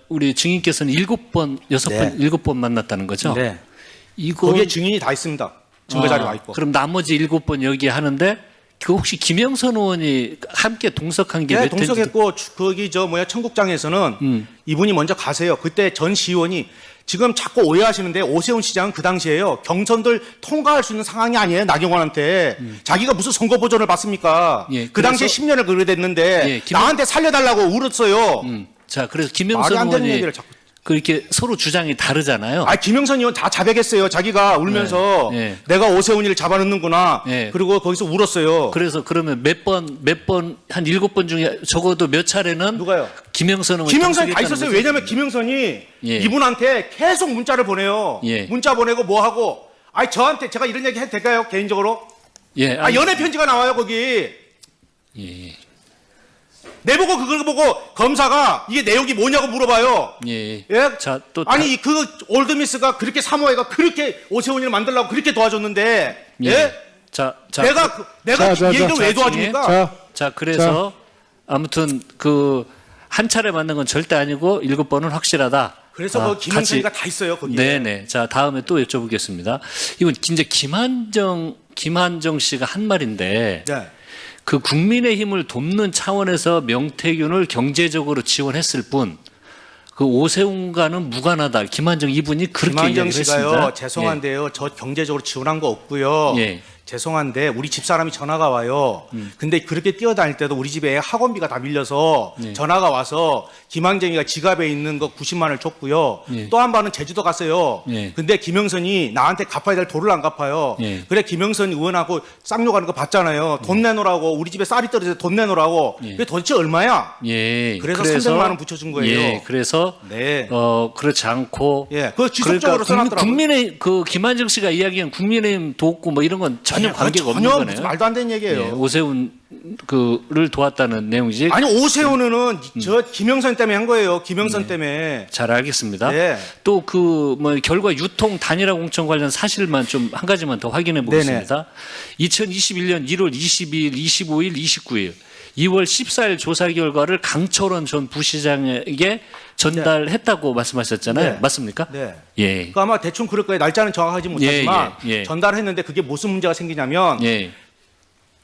우리 증인께서는 7번, 6번, 7번 만났다는 거죠? 네. 이거 거기에 증인이 다 있습니다. 증거 자료가 있고. 그럼 나머지 7번 여기 하는데 혹시 김영선 의원이 함께 동석한 게 네, 몇 회인지 동석했고 거기 청국장에서는 이분이 먼저 가세요. 그때 전 시의원이 지금 자꾸 오해하시는데 오세훈 시장은 그 당시에요. 경선들 통과할 수 있는 상황이 아니에요. 나경원한테. 자기가 무슨 선거 보전을 받습니까? 예, 그 당시에 그래서- 10년을 그래 됐는데 예, 나한테 살려달라고 울었어요. 자, 그래서 말이 김영선 안 되는 의원이 얘기를 자꾸. 그렇게 서로 주장이 다르잖아요. 김영선 의원 다 자백했어요. 자기가 울면서 네, 네. 내가 오세훈이를 잡아넣는구나. 네. 그리고 거기서 울었어요. 그래서 그러면 몇 번, 한 7번 중에 적어도 몇 차례는 누가요? 김영선 의원이 김영선이 다 동석했다는 있었어요. 거죠? 왜냐면 김영선이 예. 이분한테 계속 문자를 보내요. 예. 문자 보내고 뭐 하고. 저한테 제가 이런 얘기 해도 될까요? 개인적으로? 예, 연애 편지가 나와요, 거기. 예, 내보고 그걸 보고 검사가 이게 내용이 뭐냐고 물어봐요. 예. 예? 자, 또 올드미스가 그렇게 사모해가 그렇게 오세훈이를 만들려고 그렇게 도와줬는데 예? 자, 내가 자, 이 얘기를 왜 자, 도와줍니까? 자, 그래서 아무튼 한 차례 만난 건 절대 아니고 7번은 확실하다. 그래서 그 김영선이가 다 있어요, 거기에. 네네. 자, 다음에 또 여쭤보겠습니다. 이건 이제 김한정 씨가 한 말인데 네. 국민의힘을 돕는 차원에서 명태균을 경제적으로 지원했을 뿐 오세훈과는 무관하다. 김한정 이분이 그렇게 김한정 이야기를 씨가요, 했습니다. 죄송한데요, 저 경제적으로 지원한 거 없고요. 예. 죄송한데 우리 집사람이 전화가 와요. 근데 그렇게 뛰어다닐 때도 우리 집에 학원비가 다 밀려서 예. 전화가 와서 김한정이가 지갑에 있는 거 90만 원을 줬고요. 예. 또 한 번은 제주도 갔어요. 예. 근데 김영선이 나한테 갚아야 될 돈을 안 갚아요. 예. 그래 김영선 의원하고 쌍욕하는 거 봤잖아요. 돈 내놓으라고, 우리 집에 쌀이 떨어져서 돈 내놓으라고. 예. 그게 도대체 얼마야? 예. 그래서 300만 원 붙여준 거예요. 예. 그래서 네. 그렇지 않고 예. 그거 지속적으로 써놨더라고요. 국민의 김한정 씨가 이야기한 국민의힘 돕고 이런 건 전혀 관계가 없는 전혀 거네요. 무슨 말도 안 되는 얘기예요. 예, 오세훈을 도왔다는 내용이지. 아니 오세훈은 저 김영선 때문에 한 거예요. 김영선 때문에. 잘 알겠습니다. 네. 또 결과 유통 단일화 공천 관련 사실만 좀 한 가지만 더 확인해 보겠습니다. 2021년 1월 22일, 25일, 29일 2월 14일 조사 결과를 강철원 전 부시장에게 전달했다고 말씀하셨잖아요. 네. 맞습니까? 네. 예. 그 아마 대충 그럴 거예요. 날짜는 정확하지 못하지만 예. 전달했는데 그게 무슨 문제가 생기냐면 예.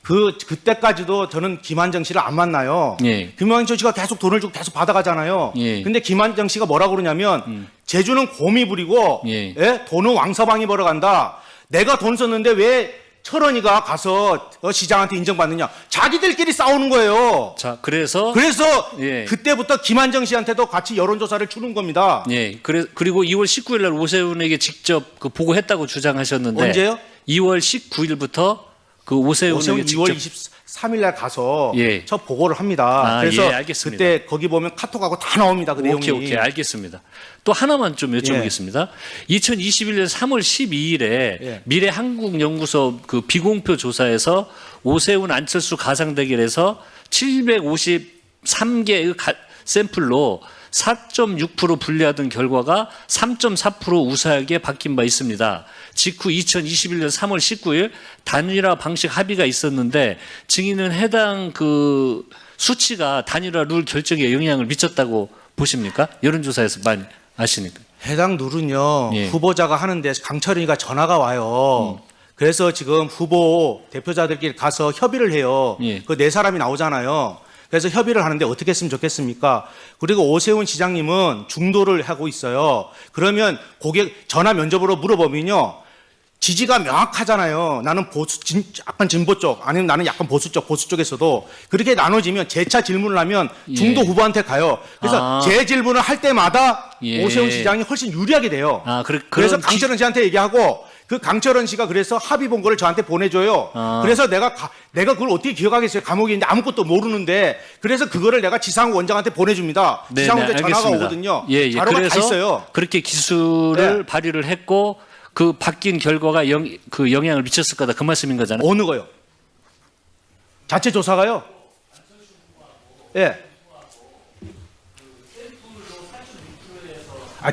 그때까지도 저는 김한정 씨를 안 만나요. 예. 김한정 씨가 계속 돈을 주고 계속 받아가잖아요. 예. 근데 김한정 씨가 뭐라고 그러냐면 제주는 곰이 부리고 예. 돈은 왕서방이 벌어간다. 내가 돈 썼는데 왜 철원이가 가서 시장한테 인정받느냐. 자기들끼리 싸우는 거예요. 자, 그래서 예. 그때부터 김한정 씨한테도 같이 여론조사를 주는 겁니다. 예. 그리고 2월 19일 날 오세훈에게 직접 그 보고했다고 주장하셨는데 언제요? 2월 19일부터 그 오세훈에게 2월 직접 23일 날 가서 예. 저 보고를 합니다. 아, 그래서 예, 알겠습니다. 그때 거기 보면 카톡하고 다 나옵니다. 그 내용이. 오케이, 알겠습니다. 또 하나만 좀 여쭤보겠습니다. 2021년 3월 12일에 예. 미래한국연구소 그 비공표 조사에서 오세훈 안철수 가상 대결에서 753개의 샘플로 4.6% 분리하던 결과가 3.4% 우세하게 바뀐 바 있습니다. 직후 2021년 3월 19일 단일화 방식 합의가 있었는데 증인은 해당 그 수치가 단일화 룰 결정에 영향을 미쳤다고 보십니까? 여론조사에서 많이 아시니까. 해당 룰은요. 예. 후보자가 하는데 강철이가 전화가 와요. 그래서 지금 후보 대표자들끼리 가서 협의를 해요. 예. 그 네 사람이 나오잖아요. 그래서 협의를 하는데 어떻게 했으면 좋겠습니까? 그리고 오세훈 시장님은 중도를 하고 있어요. 그러면 고객 전화 면접으로 물어보면요. 지지가 명확하잖아요. 나는 약간 진보 쪽, 아니면 나는 약간 보수 쪽에서도 그렇게 나눠지면 재차 질문을 하면 중도 예. 후보한테 가요. 그래서 아. 제 질문을 할 때마다 예. 오세훈 시장이 훨씬 유리하게 돼요. 아, 그래서 강철원 씨한테 얘기하고 그 강철원 씨가 그래서 합의 본 거를 저한테 보내줘요. 아. 그래서 내가 그걸 어떻게 기억하겠어요? 감옥에 있는데 아무것도 모르는데 그래서 그거를 내가 지상우 원장한테 보내줍니다. 네, 지상우 원장 전화가 알겠습니다. 오거든요. 예, 예. 자료가 그래서 다 있어요. 그렇게 기술을 네. 발휘를 했고 그 바뀐 결과가 그 영향을 미쳤을 거다 그 말씀인 거잖아요. 어느 거요? 자체 조사가요? 예.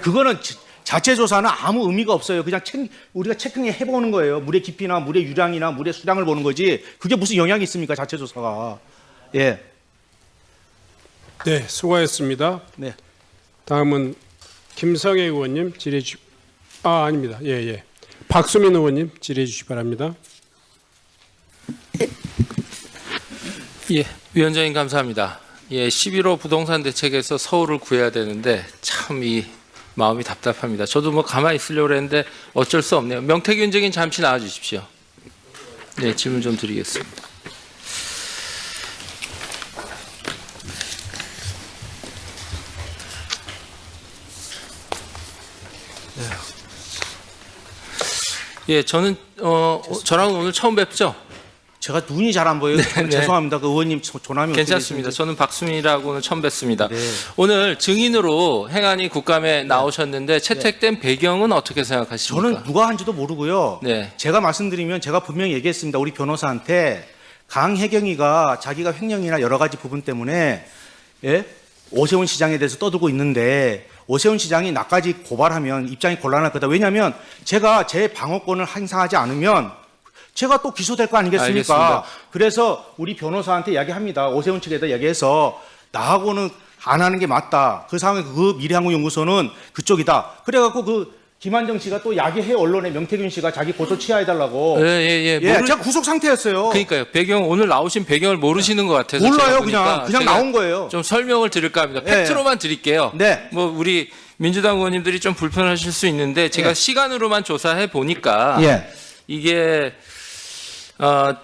그거는 자체 조사는 아무 의미가 없어요. 그냥 우리가 체크해 보는 거예요. 물의 깊이나 물의 유량이나 물의 수량을 보는 거지. 그게 무슨 영향이 있습니까? 자체 조사가. 예. 네, 수고하셨습니다. 네. 다음은 김성애 의원님 질의해 주시. 아닙니다. 예. 박수민 의원님 질의해 주시기 바랍니다. 예, 위원장님 감사합니다. 예, 11호 부동산 대책에서 서울을 구해야 되는데 참 이 마음이 답답합니다. 저도 뭐 가만히 있으려고 했는데 어쩔 수 없네요. 명태균 증인 잠시 나와 주십시오. 네, 질문 좀 드리겠습니다. 예, 저는 저랑 오늘 처음 뵙죠? 제가 눈이 잘 안 보여요. 네. 죄송합니다. 그 의원님 조남이 괜찮습니다. 저는 박수민이라고는 처음 뵙습니다. 네. 오늘 증인으로 행안위 국감에 나오셨는데 채택된 배경은 어떻게 생각하십니까? 저는 누가 한지도 모르고요. 네. 제가 말씀드리면 제가 분명히 얘기했습니다. 우리 변호사한테 강혜경이가 자기가 횡령이나 여러 가지 부분 때문에 오세훈 시장에 대해서 떠들고 있는데 오세훈 시장이 나까지 고발하면 입장이 곤란할 거다. 왜냐하면 제가 제 방어권을 행사하지 않으면 제가 또 기소될 거 아니겠습니까? 알겠습니다. 그래서 우리 변호사한테 이야기합니다. 오세훈 측에다 이야기해서 나하고는 안 하는 게 맞다. 그 상황에 그 미래한국연구소는 그쪽이다. 그래갖고 그 김한정 씨가 또 야기해 언론에 명태균 씨가 자기 고소 취하해달라고. 예. 제가 구속 상태였어요. 그러니까요. 배경 오늘 나오신 배경을 모르시는 것 같아서 몰라요. 제가 그냥 제가 나온 거예요. 좀 설명을 드릴까 합니다. 예. 팩트로만 드릴게요. 네. 뭐 우리 민주당 의원님들이 좀 불편하실 수 있는데 제가 예. 시간으로만 조사해 보니까 예. 이게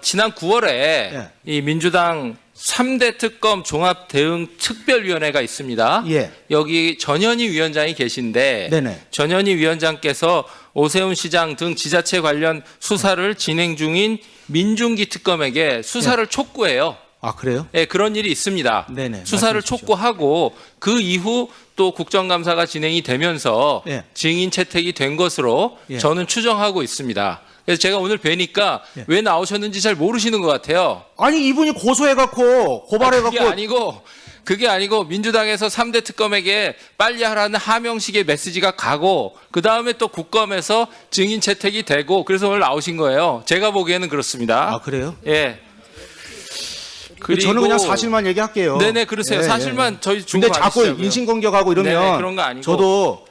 지난 9월에 이 민주당 3대 특검 종합대응특별위원회가 있습니다. 예. 여기 전현희 위원장이 계신데 네네. 전현희 위원장께서 오세훈 시장 등 지자체 관련 수사를 진행 중인 민중기 특검에게 수사를 촉구해요. 아, 그래요? 예, 그런 일이 있습니다. 네네. 수사를 말씀해 주십시오. 촉구하고 그 이후 또 국정감사가 진행이 되면서 예. 증인 채택이 된 것으로 예. 저는 추정하고 있습니다. 그래서 제가 오늘 뵈니까 예. 왜 나오셨는지 잘 모르시는 것 같아요. 아니 이분이 고소해갖고 고발해갖고 그게 아니고 민주당에서 3대 특검에게 빨리 하라는 하명식의 메시지가 가고 그 다음에 또 국감에서 증인 채택이 되고 그래서 오늘 나오신 거예요. 제가 보기에는 그렇습니다. 아, 그래요? 예. 저는 그냥 사실만 얘기할게요. 네네 그러세요. 사실만 저희 주고 근데 자꾸 받으시자고요. 인신공격하고 이러면 네네, 그런 거 아니고. 저도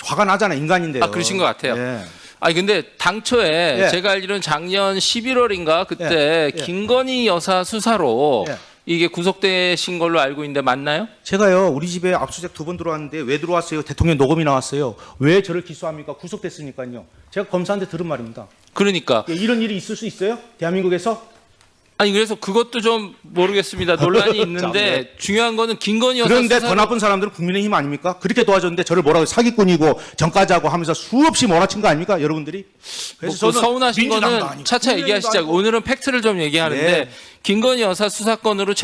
화가 나잖아요. 인간인데요. 아 그러신 것 같아요. 예. 아니 근데 당초에 예. 제가 알기로는 작년 11월인가 그때 예. 김건희 여사 수사로 예. 이게 구속되신 걸로 알고 있는데 맞나요? 제가요 우리 집에 압수수색 2번 들어왔는데 왜 들어왔어요? 대통령 녹음이 나왔어요. 왜 저를 기소합니까? 구속됐으니까요. 제가 검사한테 들은 말입니다. 그러니까 예, 이런 일이 있을 수 있어요? 대한민국에서? 아니 그래서 그것도 좀 모르겠습니다. 논란이 있는데 중요한 거는 김건희 여사 그런데 수사로 더 나쁜 사람들은 국민의힘 아닙니까? 그렇게 도와줬는데 저를 뭐라고 사기꾼이고 정가자고 하면서 수없이 몰아친 거 아닙니까? 여러분들이? 뭐 그 서운하신 민주당도 거는 아니고 차차 국민의힘도 얘기하시자고. 아니고. 오늘은 팩트를 좀 얘기하는데 네. 김건희 여사 수사건으로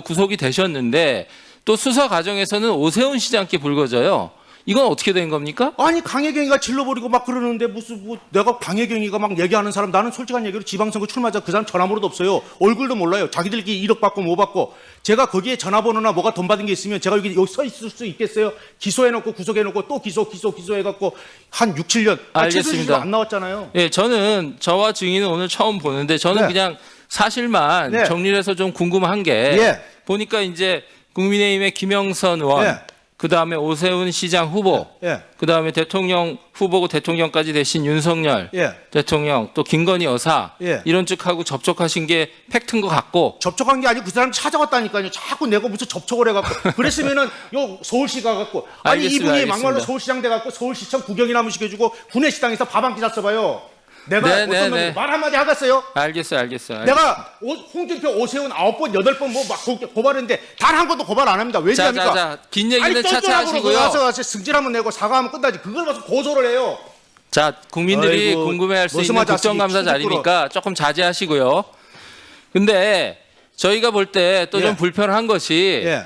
구속이 되셨는데 또 수사 과정에서는 오세훈 시장께 불거져요. 이건 어떻게 된 겁니까? 아니 강혜경이가 질러버리고 막 그러는데 무슨 뭐 내가 강혜경이가 막 얘기하는 사람 나는 솔직한 얘기로 지방선거 출마자 그 사람 전화번호도 없어요. 얼굴도 몰라요. 자기들끼리 1억 받고 뭐 받고 제가 거기에 전화번호나 뭐가 돈 받은 게 있으면 제가 여기 서 있을 수 있겠어요? 기소해놓고 구속해놓고 또 기소해갖고 한 6, 7년 알겠습니다. 안 나왔잖아요. 예, 저는 저와 증인은 오늘 처음 보는데 저는 네. 그냥 사실만 네. 정리를 해서 좀 궁금한 게 예. 보니까 이제 국민의힘의 김영선 의원 예. 그다음에 오세훈 시장 후보 예. 그다음에 대통령 후보고 대통령까지 되신 윤석열 예. 대통령 또 김건희 여사 예. 이런 쪽하고 접촉하신 게 팩트인 것 같고 접촉한 게 아니고 그 사람 찾아왔다니까요. 자꾸 내가 무슨 접촉을 해갖고 그랬으면은 요 서울시 가갖고 아니 알겠습니다, 이분이 알겠습니다. 막말로 서울시장 돼갖고 서울시청 구경이나 한번 시켜주고 구내식당에서 밥 한 끼 샀어봐요. 내가 네, 어떤 네, 놈이 네. 말 한마디 하겠어요? 알겠어요. 내가 홍준표, 오세훈 9번, 8번 뭐 막 고발했는데 단 한 번도 고발 안 합니다. 왜냐합니까? 자, 긴 얘기는 아니, 차차 똘똘하고 하시고요. 와서 승질 한번 내고 사과하면 끝나지. 그걸 가서 고소를 해요. 자, 국민들이 아이고, 궁금해할 수 있는 머슴아 국정감사 자식이 자리니까 조금 자제하시고요. 근데 저희가 볼 때 또 좀 예. 불편한 것이 예.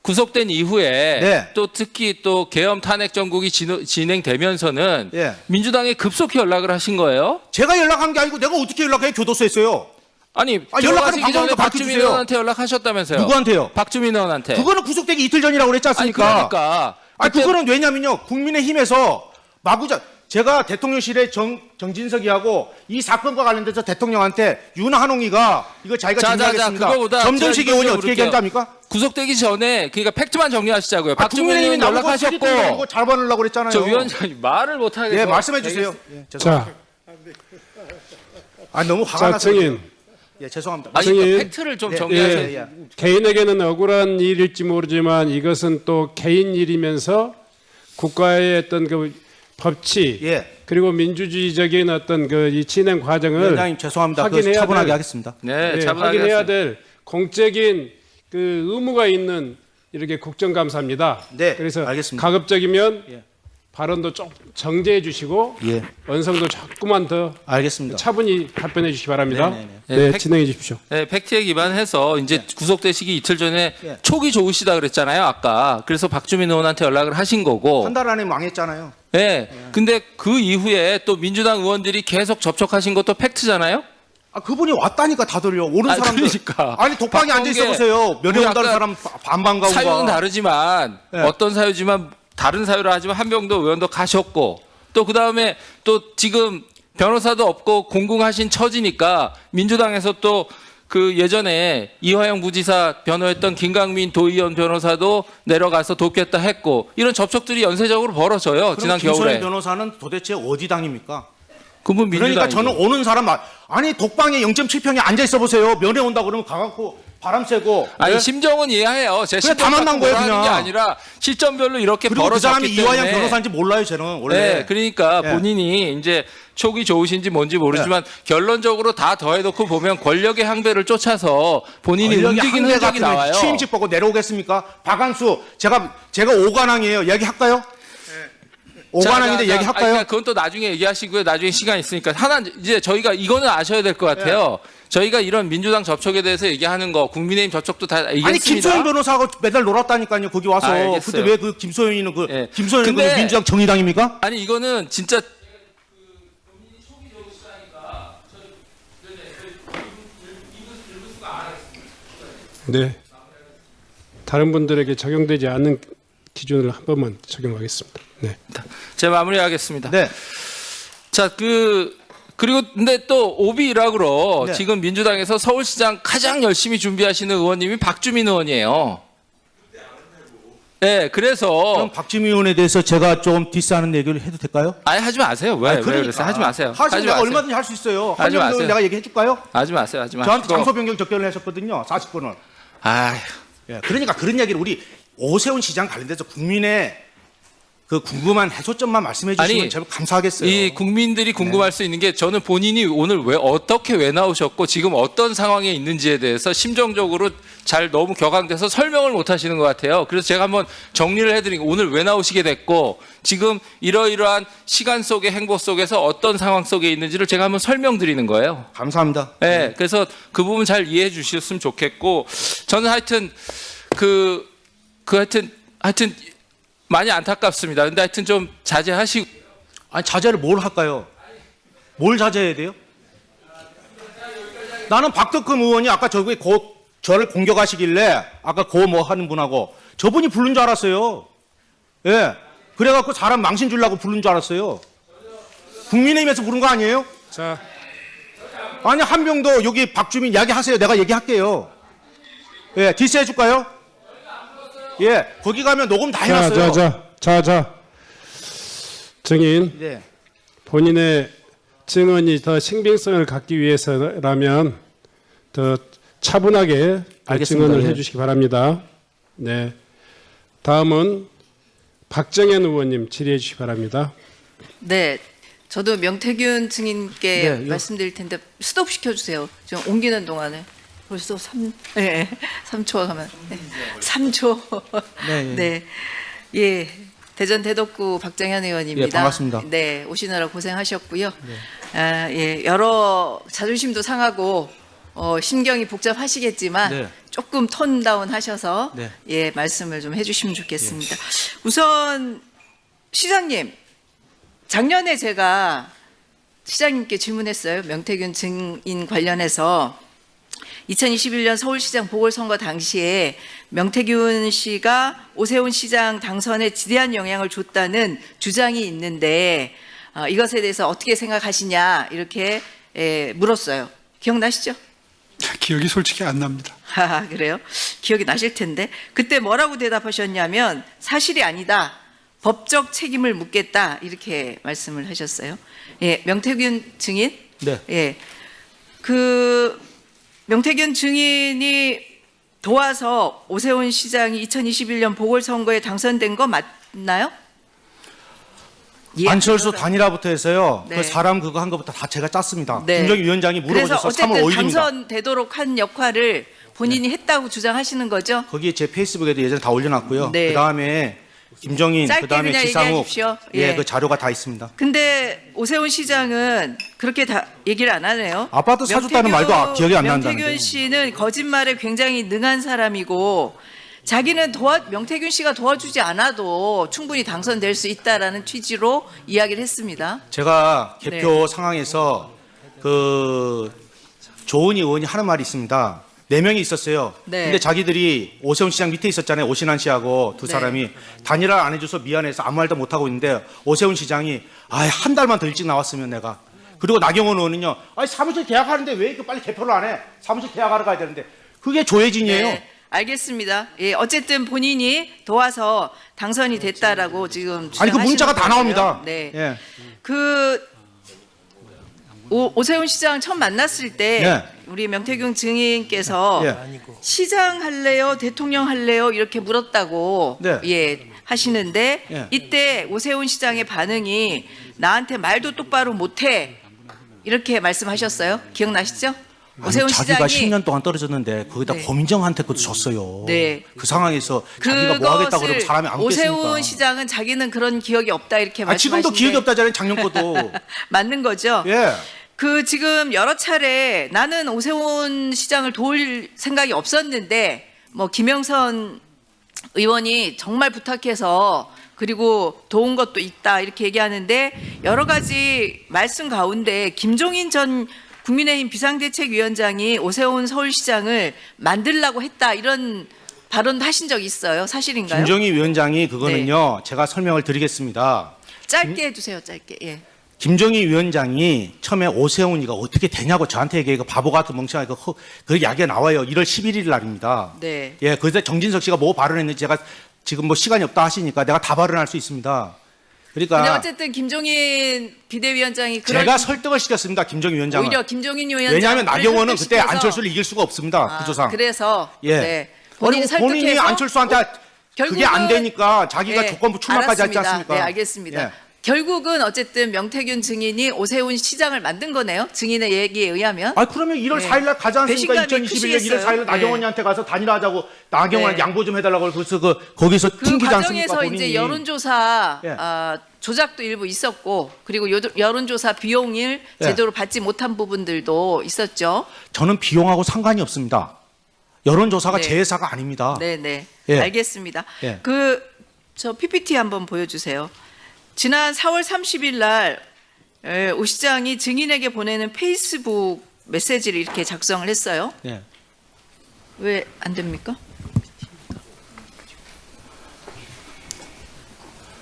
구속된 이후에 네. 또 특히 또 계엄 탄핵 정국이 진행되면서는 예. 민주당에 급속히 연락을 하신 거예요? 제가 연락한 게 아니고 내가 어떻게 연락해요? 교도소에서요. 아니, 연락하는 들어가시기 전에 방법도 박주민 밝혀주세요. 의원한테 연락하셨다면서요? 누구한테요? 박주민 의원한테. 그거는 구속되기 이틀 전이라고 그랬지 아니, 않습니까? 그러니까. 아니, 그때- 그거는 왜냐면요. 국민의힘에서 마구자 제가 대통령실에 정진석이하고 이 사건과 관련돼서 대통령한테 윤한홍이가 이거 자기가 자, 정리하겠습니다. 그거보다 점점식 제가 의원이 이거 어떻게 물을게요. 얘기한지 압니까? 구속되기 전에 그러니까 팩트만 정리하시자고요. 박주민 국민의힘이 의원 나보고 연락하셨고 사기꾼이라고 잡아내려고 그랬잖아요. 저 위원장님 말을 못 하겠어요. 예, 말씀해 주세요. 예, 죄송합니다. 자, 너무 화가 자 나서 증인. 예, 죄송합니다. 아니 증인. 그러니까 팩트를 좀 예, 정리하세요. 예, 예. 개인에게는 억울한 일일지 모르지만 이것은 또 개인 일이면서 국가의 어떤 그 법치 예. 그리고 민주주의적인 어떤 그 이 진행 과정을 위원장님 죄송합니다. 그 확인해야 차분하게 될- 하겠습니다. 네, 예, 차분하게 확인해야 하세요. 될 공적인 그 의무가 있는 이렇게 국정감사입니다. 네, 그래서 알겠습니다. 가급적이면 예. 발언도 좀 정제해 주시고 예, 원성도 조금만 더 알겠습니다. 차분히 답변해 주시기 바랍니다. 네네네. 네, 팩- 진행해 주십시오. 네, 팩트에 기반해서 이제 구속되시기 이틀 전에 예. 촉이 좋으시다 그랬잖아요, 아까. 그래서 박주민 의원한테 연락을 하신 거고. 한 달 안에 망했잖아요. 네. 근데 그 이후에 또 민주당 의원들이 계속 접촉하신 것도 팩트잖아요? 아 그분이 왔다니까 다들요. 오는 아, 사람들. 그러니까. 아니 독방에 앉아 있어 박범계 보세요. 면회 우리 온다는 아까 사람 반반 가고 사유는 다르지만 네. 어떤 사유지만 다른 사유를 하지만 한병도 의원도 가셨고 또 그다음에 또 지금 변호사도 없고 공공하신 처지니까 민주당에서 또 그 예전에 이화영 부지사 변호했던 김강민 도의원 변호사도 내려가서 돕겠다 했고 이런 접촉들이 연쇄적으로 벌어져요. 지난 겨울에. 김소연 변호사는 도대체 어디 당입니까? 그분 그러니까 민주당이죠. 저는 오는 사람 아니 독방에 0.7평에 앉아 있어 보세요. 면회 온다 그러면 가갖고 바람 쐬고. 아니 네? 심정은 이해해요. 제 그냥 다 심정 만난 거예요, 하는 게 그냥. 아니라 시점별로 이렇게 그리고 그 사람이 벌어졌기 이화영 때문에. 변호사인지 몰라요. 저는 원래. 네, 그러니까 예. 본인이 이제 촉이 좋으신지 뭔지 모르지만 결론적으로 다 더해놓고 보면 권력의 항배를 쫓아서 본인이 권력이 움직이는 한계 흔적이 같으면 나와요. 취임식 보고 내려오겠습니까? 박한수 제가 오관왕이에요. 얘기할까요? 오관왕인데 자, 얘기할까요? 그러니까 그건 또 나중에 얘기하시고요. 나중에 시간 있으니까 하나 이제 저희가 이거는 아셔야 될 것 같아요. 저희가 이런 민주당 접촉에 대해서 얘기하는 거 국민의힘 접촉도 다 얘기했습니다. 아니 김소연 변호사하고 매달 놀았다니까요. 거기 와서. 알겠어요. 근데 왜 그 김소연이는 그 예. 김소연은 그 근데- 민주당 정의당입니까? 아니 이거는 진짜 네. 다른 분들에게 적용되지 않는 기준을 한 번만 적용하겠습니다. 네. 제가 마무리하겠습니다. 네. 자, 그 그리고 근데 또 오비 일학으로 네. 지금 민주당에서 서울시장 가장 열심히 준비하시는 의원님이 박주민 의원이에요. 네, 그래서 그럼 박주민 의원에 대해서 제가 좀 디스하는 얘기를 해도 될까요? 아니 하지 마세요. 왜? 아니, 왜 그러니까. 그러세요? 하지 마세요. 하시면 하지 내가 마세요. 얼마든지 할 수 있어요. 하지 한명도 마세요. 내가 얘기해 줄까요? 하지 마세요. 하지 마세요. 저한테 장소 변경 접견을 하셨거든요. 40분을. 아휴. 예, 그러니까 그런 얘기를 우리 오세훈 시장 관련돼서 국민의 그 궁금한 해소점만 말씀해 주시면 아니, 제가 감사하겠어요. 이 국민들이 궁금할 수 있는 게 저는 본인이 오늘 왜 나오셨고 지금 어떤 상황에 있는지에 대해서 심정적으로 잘 너무 격앙돼서 설명을 못 하시는 것 같아요. 그래서 제가 한번 정리를 해드리고 오늘 왜 나오시게 됐고 지금 이러이러한 시간 속의 행보 속에서 어떤 상황 속에 있는지를 제가 한번 설명드리는 거예요. 감사합니다. 네, 그래서 그 부분 잘 이해해 주셨으면 좋겠고 저는 하여튼 하여튼 많이 안타깝습니다. 근데 하여튼 좀 자제하시고. 아니 자제를 뭘 할까요? 뭘 자제해야 돼요? 나는 박덕흠 의원이 아까 저를 공격하시길래 아까 뭐 하는 분하고 저분이 부른 줄 알았어요. 예. 그래갖고 사람 망신 주려고 부른 줄 알았어요. 국민의힘에서 부른 거 아니에요? 자, 아니 한 명도 여기 박주민 이야기하세요. 내가 얘기할게요. 예, 디스해 줄까요? 예, 거기 가면 녹음 다 해놨어요. 자. 증인, 네. 본인의 증언이 더 신빙성을 갖기 위해서라면 더 차분하게 알겠습니다. 증언을 예. 해주시기 바랍니다. 네. 다음은 박정현 의원님 질의해 주시기 바랍니다. 네, 저도 명태균 증인께 네, 말씀드릴 텐데 스톱 시켜주세요. 지금 옮기는 동안에 벌써 3초 가면 3초. 네. 예, 대전 대덕구 박정현 의원입니다. 예, 반갑습니다. 네, 오시느라 고생하셨고요. 예, 여러 자존심도 상하고 심경이 복잡하시겠지만 네. 조금 톤 다운 하셔서 네. 예, 말씀을 좀 해주시면 좋겠습니다. 우선 시장님, 작년에 제가 시장님께 질문했어요. 명태균 증인 관련해서 2021년 서울시장 보궐선거 당시에 명태균 씨가 오세훈 시장 당선에 지대한 영향을 줬다는 주장이 있는데 이것에 대해서 어떻게 생각하시냐 이렇게 물었어요. 기억나시죠? 기억이 솔직히 안 납니다. 그래요? 기억이 나실 텐데 그때 뭐라고 대답하셨냐면 사실이 아니다. 법적 책임을 묻겠다 이렇게 말씀을 하셨어요. 예, 명태균 증인. 네. 예, 명태균 증인이 도와서 오세훈 시장이 2021년 보궐선거에 당선된 거 맞나요? 예, 안철수 단일화부터 해서요. 네. 그 사람 그거 한 것부터 다 제가 짰습니다. 네. 김정희 위원장이 그래서 물어보셔서 3월 어쨌든 5일입니다. 당선되도록 한 역할을 본인이 했다고 주장하시는 거죠? 거기에 제 페이스북에도 예전에 다 올려놨고요. 네. 그 다음에 김정인, 짧게 그 다음에 그냥 지상욱, 얘기하십시오. 예, 예. 그 자료가 다 있습니다. 근데 오세훈 시장은 그렇게 다 얘기를 안 하네요. 아파트 사줬다는 말도 기억이 안 난다는데. 명태균 씨는 거짓말에 굉장히 능한 사람이고 자기는 명태균 씨가 도와주지 않아도 충분히 당선될 수 있다라는 취지로 이야기를 했습니다. 제가 개표 네. 상황에서 그 조은희 의원이 하는 말이 있습니다. 4명이 있었어요. 네. 근데 자기들이 오세훈 시장 밑에 있었잖아요. 오신환 씨하고 두 네. 사람이 단일화를 안 해줘서 미안해서 아무 말도 못 하고 있는데 오세훈 시장이 한 달만 더 일찍 나왔으면 내가. 그리고 나경원 의원은요. 사무실 계약하는데 왜 이렇게 빨리 개표를 안 해? 사무실 계약하러 가야 되는데 그게 조혜진이에요. 네, 알겠습니다. 예, 어쨌든 본인이 도와서 당선이 됐다라고 지금 아니 그 문자가 다 주장하시는 나옵니다. 거고요. 네. 예. 오세훈 시장 처음 만났을 때 네. 우리 명태균 증인께서 예. 시장 할래요, 대통령 할래요 이렇게 물었다고 네. 예 하시는데 예. 이때 오세훈 시장의 반응이 나한테 말도 똑바로 못해 이렇게 말씀하셨어요. 기억나시죠? 오세훈 자기가 시장이 10년 동안 떨어졌는데 거기다 네. 고민정한테 것도 줬어요. 네. 그 상황에서 자기가 뭐 하겠다고 그러면 그것을 사람이 안 웃겠습니까? 오세훈 시장은 자기는 그런 기억이 없다 이렇게 말씀하시는데 지금도 기억이 없다잖아요. 작년 것도. 맞는 거죠? 예. 지금 여러 차례 나는 오세훈 시장을 도울 생각이 없었는데 뭐 김영선 의원이 정말 부탁해서 그리고 도운 것도 있다 이렇게 얘기하는데 여러 가지 말씀 가운데 김종인 전 국민의힘 비상대책위원장이 오세훈 서울시장을 만들라고 했다 이런 발언도 하신 적 있어요. 사실인가요? 김정희 위원장이 그거는요. 제가 설명을 드리겠습니다. 짧게 해주세요. 짧게. 예. 김정희 위원장이 처음에 오세훈이가 어떻게 되냐고 저한테 얘기해. 바보 같은 멍청한 그 이야기가 나와요. 1월 11일 날입니다. 네. 예, 그때 정진석 씨가 뭐 발언했는지 제가 지금 뭐 시간이 없다 하시니까 내가 다 발언할 수 있습니다. 근데 그러니까 어쨌든 김종인 비대위원장이 그런 제가 설득을 시켰습니다. 김정희 위원장은. 오히려 김종인 위원장 왜냐하면 나경원은 그때 안철수를 이길 수가 없습니다. 구조상. 그래서 예. 네. 본인이 아니, 본인이 설득해서 안철수한테 그게 안 되니까 자기가 네, 조건부 출마까지 하지 알았습니다. 않습니까? 네, 알겠습니다. 예. 결국은 어쨌든 명태균 증인이 오세훈 시장을 만든 거네요. 증인의 얘기에 의하면. 아 그러면 1월 네. 4일 날 가지 않습니까? 배신감이 2021년 1월 4일 날 크시겠어요. 나경원이한테 가서 단일화하자고 나경원한테 네. 양보 좀 해달라고 그래서 거기서 그 튕기지 않습니까? 과정에서 본인이. 이제 여론조사 예. 조작도 일부 있었고 그리고 여론조사 비용을 예. 제대로 받지 못한 부분들도 있었죠. 저는 비용하고 상관이 없습니다. 여론조사가 네. 제 회사가 아닙니다. 네네. 예. 알겠습니다. 예. 저 PPT 한번 보여주세요. 지난 4월 30일 날 오 시장이 증인에게 보내는 페이스북 메시지를 이렇게 작성을 했어요. 예. 왜 안 됩니까?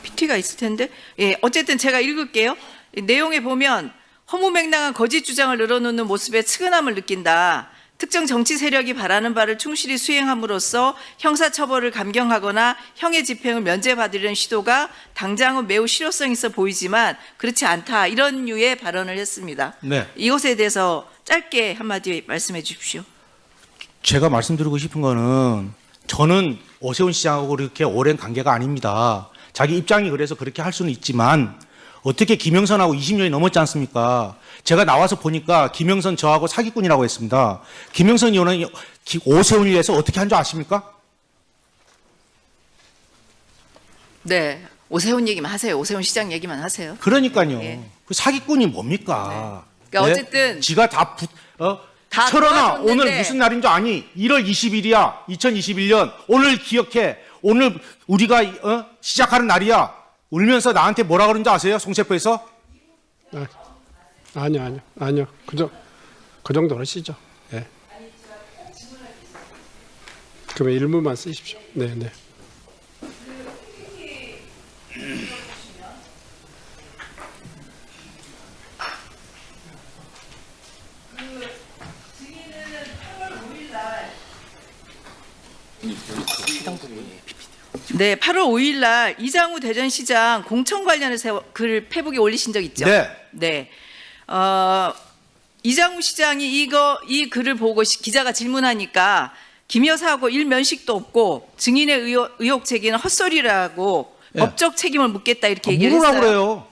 PT가 있을 텐데. 예, 어쨌든 제가 읽을게요. 이 내용에 보면 허무맹랑한 거짓 주장을 늘어놓는 모습에 측은함을 느낀다. 특정 정치 세력이 바라는 바를 충실히 수행함으로써 형사처벌을 감경하거나 형의 집행을 면제받으려는 시도가 당장은 매우 실효성 있어 보이지만 그렇지 않다. 이런 류의 발언을 했습니다. 네. 이것에 대해서 짧게 한마디 말씀해 주십시오. 제가 말씀드리고 싶은 거는 저는 오세훈 시장하고 그렇게 오랜 관계가 아닙니다. 자기 입장이 그래서 그렇게 할 수는 있지만 어떻게 김영선하고 20년이 넘었지 않습니까? 제가 나와서 보니까 김영선 저하고 사기꾼이라고 했습니다. 김영선 의원은 오세훈을 위해서 어떻게 한 줄 아십니까? 네. 오세훈 얘기만 하세요. 오세훈 시장 얘기만 하세요. 그러니까요. 예. 그 사기꾼이 뭡니까? 그러니까 네? 어쨌든 지가 다 철원아 도와줬는데. 오늘 무슨 날인 줄 아니? 1월 20일이야. 2021년. 오늘 기억해. 오늘 우리가 시작하는 날이야. 울면서 나한테 뭐라 그러는지 아세요? 송세포에서? 아니요. 그 정도 하시죠. 예. 그러면 일문만 쓰십시오. 네. 네, 8월 5일 날 이장우 대전시장 공천 관련해서 글 페북에 올리신 적 있죠? 네. 네. 이장우 시장이 이 글을 보고 기자가 질문하니까 김 여사하고 일면식도 없고 증인의 의혹 제기는 헛소리라고 예. 법적 책임을 묻겠다 이렇게 얘기를 물으라고 했어요. 그래요. 왜안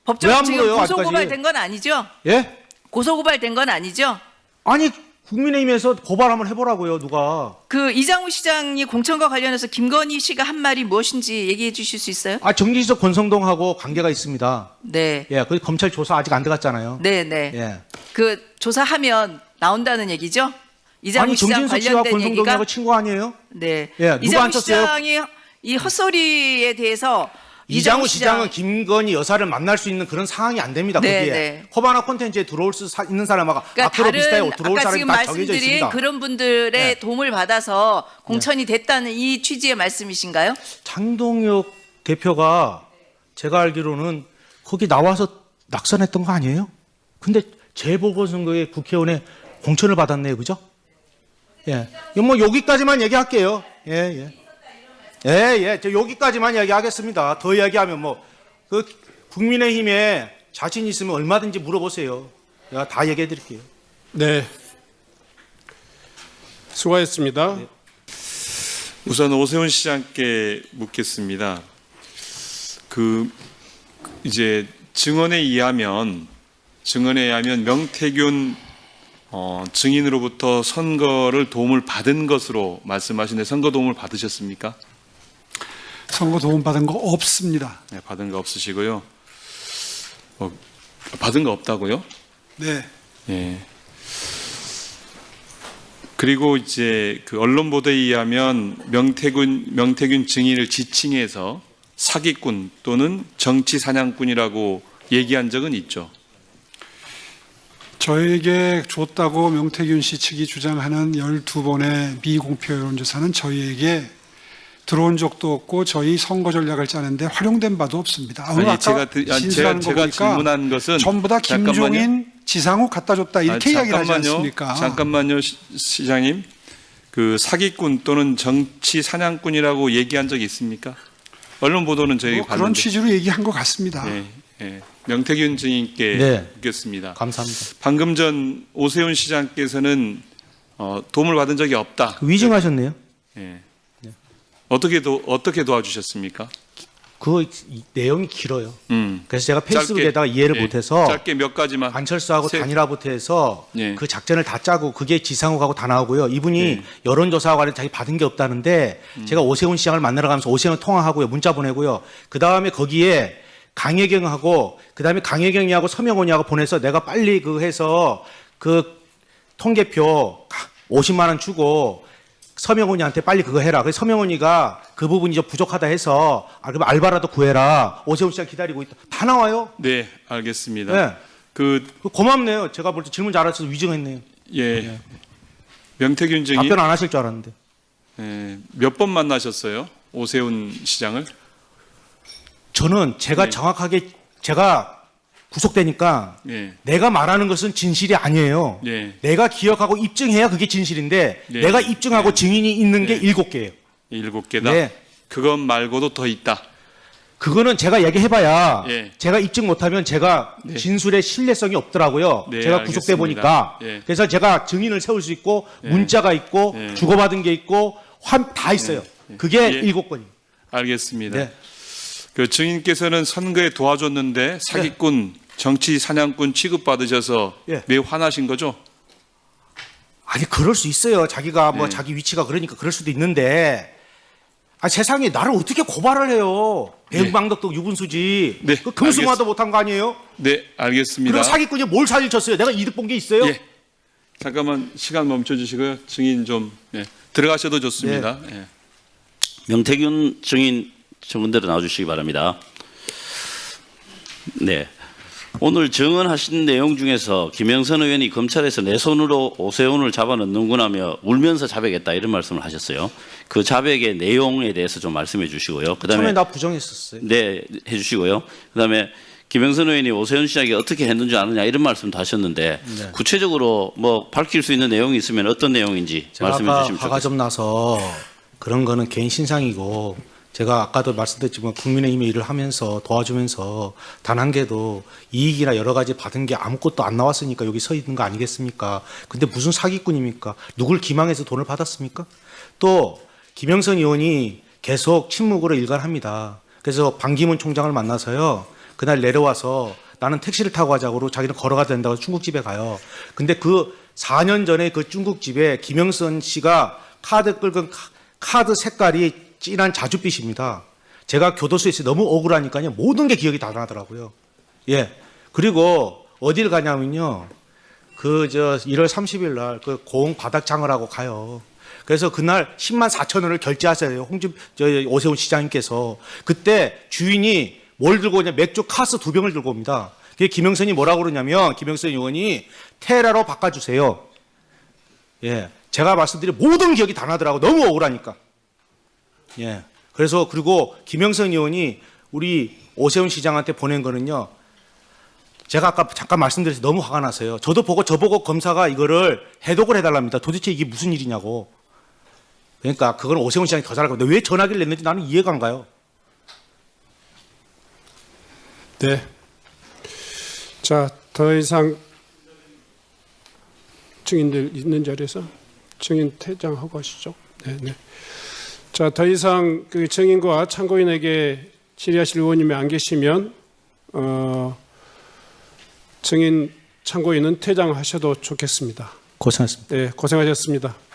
법적 지금 물어요, 고소고발된 건 아니죠? 예? 고소고발된 건 아니죠? 아니 국민의힘에서 고발 한번 해보라고요. 누가? 그 이장우 시장이 공천과 관련해서 김건희 씨가 한 말이 무엇인지 얘기해 주실 수 있어요? 정진석 권성동하고 관계가 있습니다. 네. 예, 그 검찰 조사 아직 안 들어갔잖아요. 네. 예. 그 조사하면 나온다는 얘기죠? 이장우 아니 시장 정진석 씨와 관련된 얘기가 권성동하고 친구 아니에요? 네. 예, 누가 이장우 안 쳤어요? 시장이 이 헛소리에 대해서 이장우 시장은 김건희 여사를 만날 수 있는 그런 상황이 안 됩니다. 네, 거기에 네. 코바나 콘텐츠에 들어올 수 있는 사람하고 그러니까 앞으로 비슷해요. 들어올 아까 사람이 지금 다 정해져 말씀드린 있습니다. 그런 분들의 네. 도움을 받아서 공천이 됐다는 이 취지의 말씀이신가요? 장동혁 대표가 제가 알기로는 거기 나와서 낙선했던 거 아니에요? 근데 재보궐선거에 국회의원에 공천을 받았네요. 그죠? 예. 뭐 여기까지만 얘기할게요. 예. 저 여기까지만 얘기하겠습니다. 더 얘기하면 그 국민의힘에 자신 있으면 얼마든지 물어보세요. 제가 다 얘기해 드릴게요. 네. 수고하셨습니다. 네. 우선 오세훈 시장께 묻겠습니다. 이제 증언에 의하면 명태균 증인으로부터 선거를 도움을 받은 것으로 말씀하시는데 선거 도움을 받으셨습니까? 선거 도움 받은 거 없습니다. 네, 받은 거 없으시고요. 받은 거 없다고요? 네. 예. 그리고 이제 그 언론 보도에 의하면 명태균 증인을 지칭해서 사기꾼 또는 정치 사냥꾼이라고 얘기한 적은 있죠. 저에게 줬다고 명태균 씨 측이 주장하는 12번의 미공표 여론조사는 저희에게 들어온 적도 없고 저희 선거 전략을 짜는데 활용된 바도 없습니다. 오늘 아니, 아까 진술하는 거 제가 보니까 질문한 것은 전부 다 잠깐만요. 김종인, 지상욱 갖다 줬다 이렇게 이야기를 하지 않습니까? 잠깐만요, 시장님. 그 사기꾼 또는 정치 사냥꾼이라고 얘기한 적이 있습니까? 언론 보도는 저희가 뭐 그런 봤는데. 취지로 얘기한 것 같습니다. 예, 예. 명태균 증인께 네. 묻겠습니다. 감사합니다. 방금 전 오세훈 시장께서는 도움을 받은 적이 없다. 위증하셨네요. 예. 어떻게 도와주셨습니까? 그 내용이 길어요. 그래서 제가 페이스북에다가 이해를 예, 못해서 짧게 몇 가지만. 안철수하고 단일화부터 해서 예. 그 작전을 다 짜고 그게 지상욱하고 다 나오고요. 이분이 예. 여론조사와 관련 자기 받은 게 없다는데 제가 오세훈 시장을 만나러 가면서 오세훈 통화하고요. 문자 보내고요. 그 다음에 거기에 강혜경하고 그 다음에 강혜경이하고 서명원이하고 보내서 내가 빨리 그 해서 그 통계표 50만 원 주고 서명훈이한테 빨리 그거 해라. 그래서 서명훈이가 그 부분이 좀 부족하다 해서 그럼 알바라도 구해라. 오세훈 시장 기다리고 있다. 다 나와요. 네, 알겠습니다. 네. 그 고맙네요. 제가 볼 때 질문 잘해서 위증했네요. 예. 명태균 증인 답변 안 하실 줄 알았는데. 예, 몇 번 만나셨어요? 오세훈 시장을? 저는 제가 네. 정확하게 제가 구속되니까 예. 내가 말하는 것은 진실이 아니에요. 예. 내가 기억하고 입증해야 그게 진실인데 네. 내가 입증하고 증인이 있는 게 네. 7개예요. 7개다. 네. 그것 말고도 더 있다. 그거는 제가 얘기해봐야 예. 제가 입증 못하면 제가 네. 진술의 신뢰성이 없더라고요. 네, 제가 구속돼 알겠습니다. 보니까. 예. 그래서 제가 증인을 세울 수 있고 예. 문자가 있고 예. 주고받은 게 있고 다 있어요. 그게 예. 7건이에요. 알겠습니다. 네. 그 증인께서는 선거에 도와줬는데 사기꾼, 정치 사냥꾼 취급받으셔서 예. 매우 화나신 거죠? 아니 그럴 수 있어요. 자기가 뭐 네. 자기 위치가 그러니까 그럴 수도 있는데 세상에 나를 어떻게 고발을 해요. 배은망덕도 유분수지. 네, 그 금수마도 못한 거 아니에요? 네, 알겠습니다. 그리고 사기꾼이 뭘 사기를 쳤어요? 내가 이득 본 게 있어요? 예. 잠깐만 시간 멈춰주시고요. 증인 좀 들어가셔도 좋습니다. 예. 명태균 증인 정문대로 나와주시기 바랍니다. 네. 오늘 증언하신 내용 중에서 김영선 의원이 검찰에서 내 손으로 오세훈을 잡아넣는구나며 울면서 자백했다 이런 말씀을 하셨어요. 그 자백의 내용에 대해서 좀 말씀해 주시고요. 그다음에 처음에 나 부정했었어요. 네, 해주시고요. 그다음에 김영선 의원이 오세훈 시장이 어떻게 했는지 아느냐 이런 말씀도 하셨는데 네. 구체적으로 뭐 밝힐 수 있는 내용이 있으면 어떤 내용인지 제가 말씀해 아까 주시면 화가 좋겠습니다. 좀 나서 그런 거는 개인 신상이고 제가 아까도 말씀드렸지만 국민의힘에 일을 하면서 도와주면서 단 한 개도 이익이나 여러 가지 받은 게 아무것도 안 나왔으니까 여기 서 있는 거 아니겠습니까? 근데 무슨 사기꾼입니까? 누굴 기망해서 돈을 받았습니까? 또 김영선 의원이 계속 침묵으로 일관합니다. 그래서 반기문 총장을 만나서요. 그날 내려와서 나는 택시를 타고 가자고 자기는 걸어가야 된다고 중국집에 가요. 근데 그 4년 전에 그 중국집에 김영선 씨가 카드 긁은 카드 색깔이 진한 자줏빛입니다. 제가 교도소에서 너무 억울하니까요. 모든 게 기억이 다 나더라고요. 예. 그리고 어딜 가냐면요. 1월 30일 날 그 고흥 바닥장을 하고 가요. 그래서 그날 10만 4천 원을 결제하세요. 오세훈 시장님께서. 그때 주인이 뭘 들고 오냐. 맥주 카스 2병을 들고 옵니다. 그게 김영선이 뭐라고 그러냐면 김영선 의원이 테라로 바꿔주세요. 예. 제가 말씀드린 모든 기억이 다 나더라고요. 너무 억울하니까. 예. 그래서 그리고 김영선 의원이 우리 오세훈 시장한테 보낸 거는요. 제가 아까 잠깐 말씀드려서 너무 화가 나서요. 저보고 검사가 이거를 해독을 해달랍니다. 도대체 이게 무슨 일이냐고. 그러니까 그건 오세훈 시장이 더 잘할 겁니다. 왜 전화기를 냈는지 나는 이해가 안 가요. 네. 자, 더 이상 증인들 있는 자리에서 증인 퇴장하고 하시죠. 네, 네. 자, 더 이상 그 증인과 참고인에게 질의하실 의원님이 안 계시면 증인 참고인은 퇴장하셔도 좋겠습니다. 고생하셨습니다. 네, 고생하셨습니다.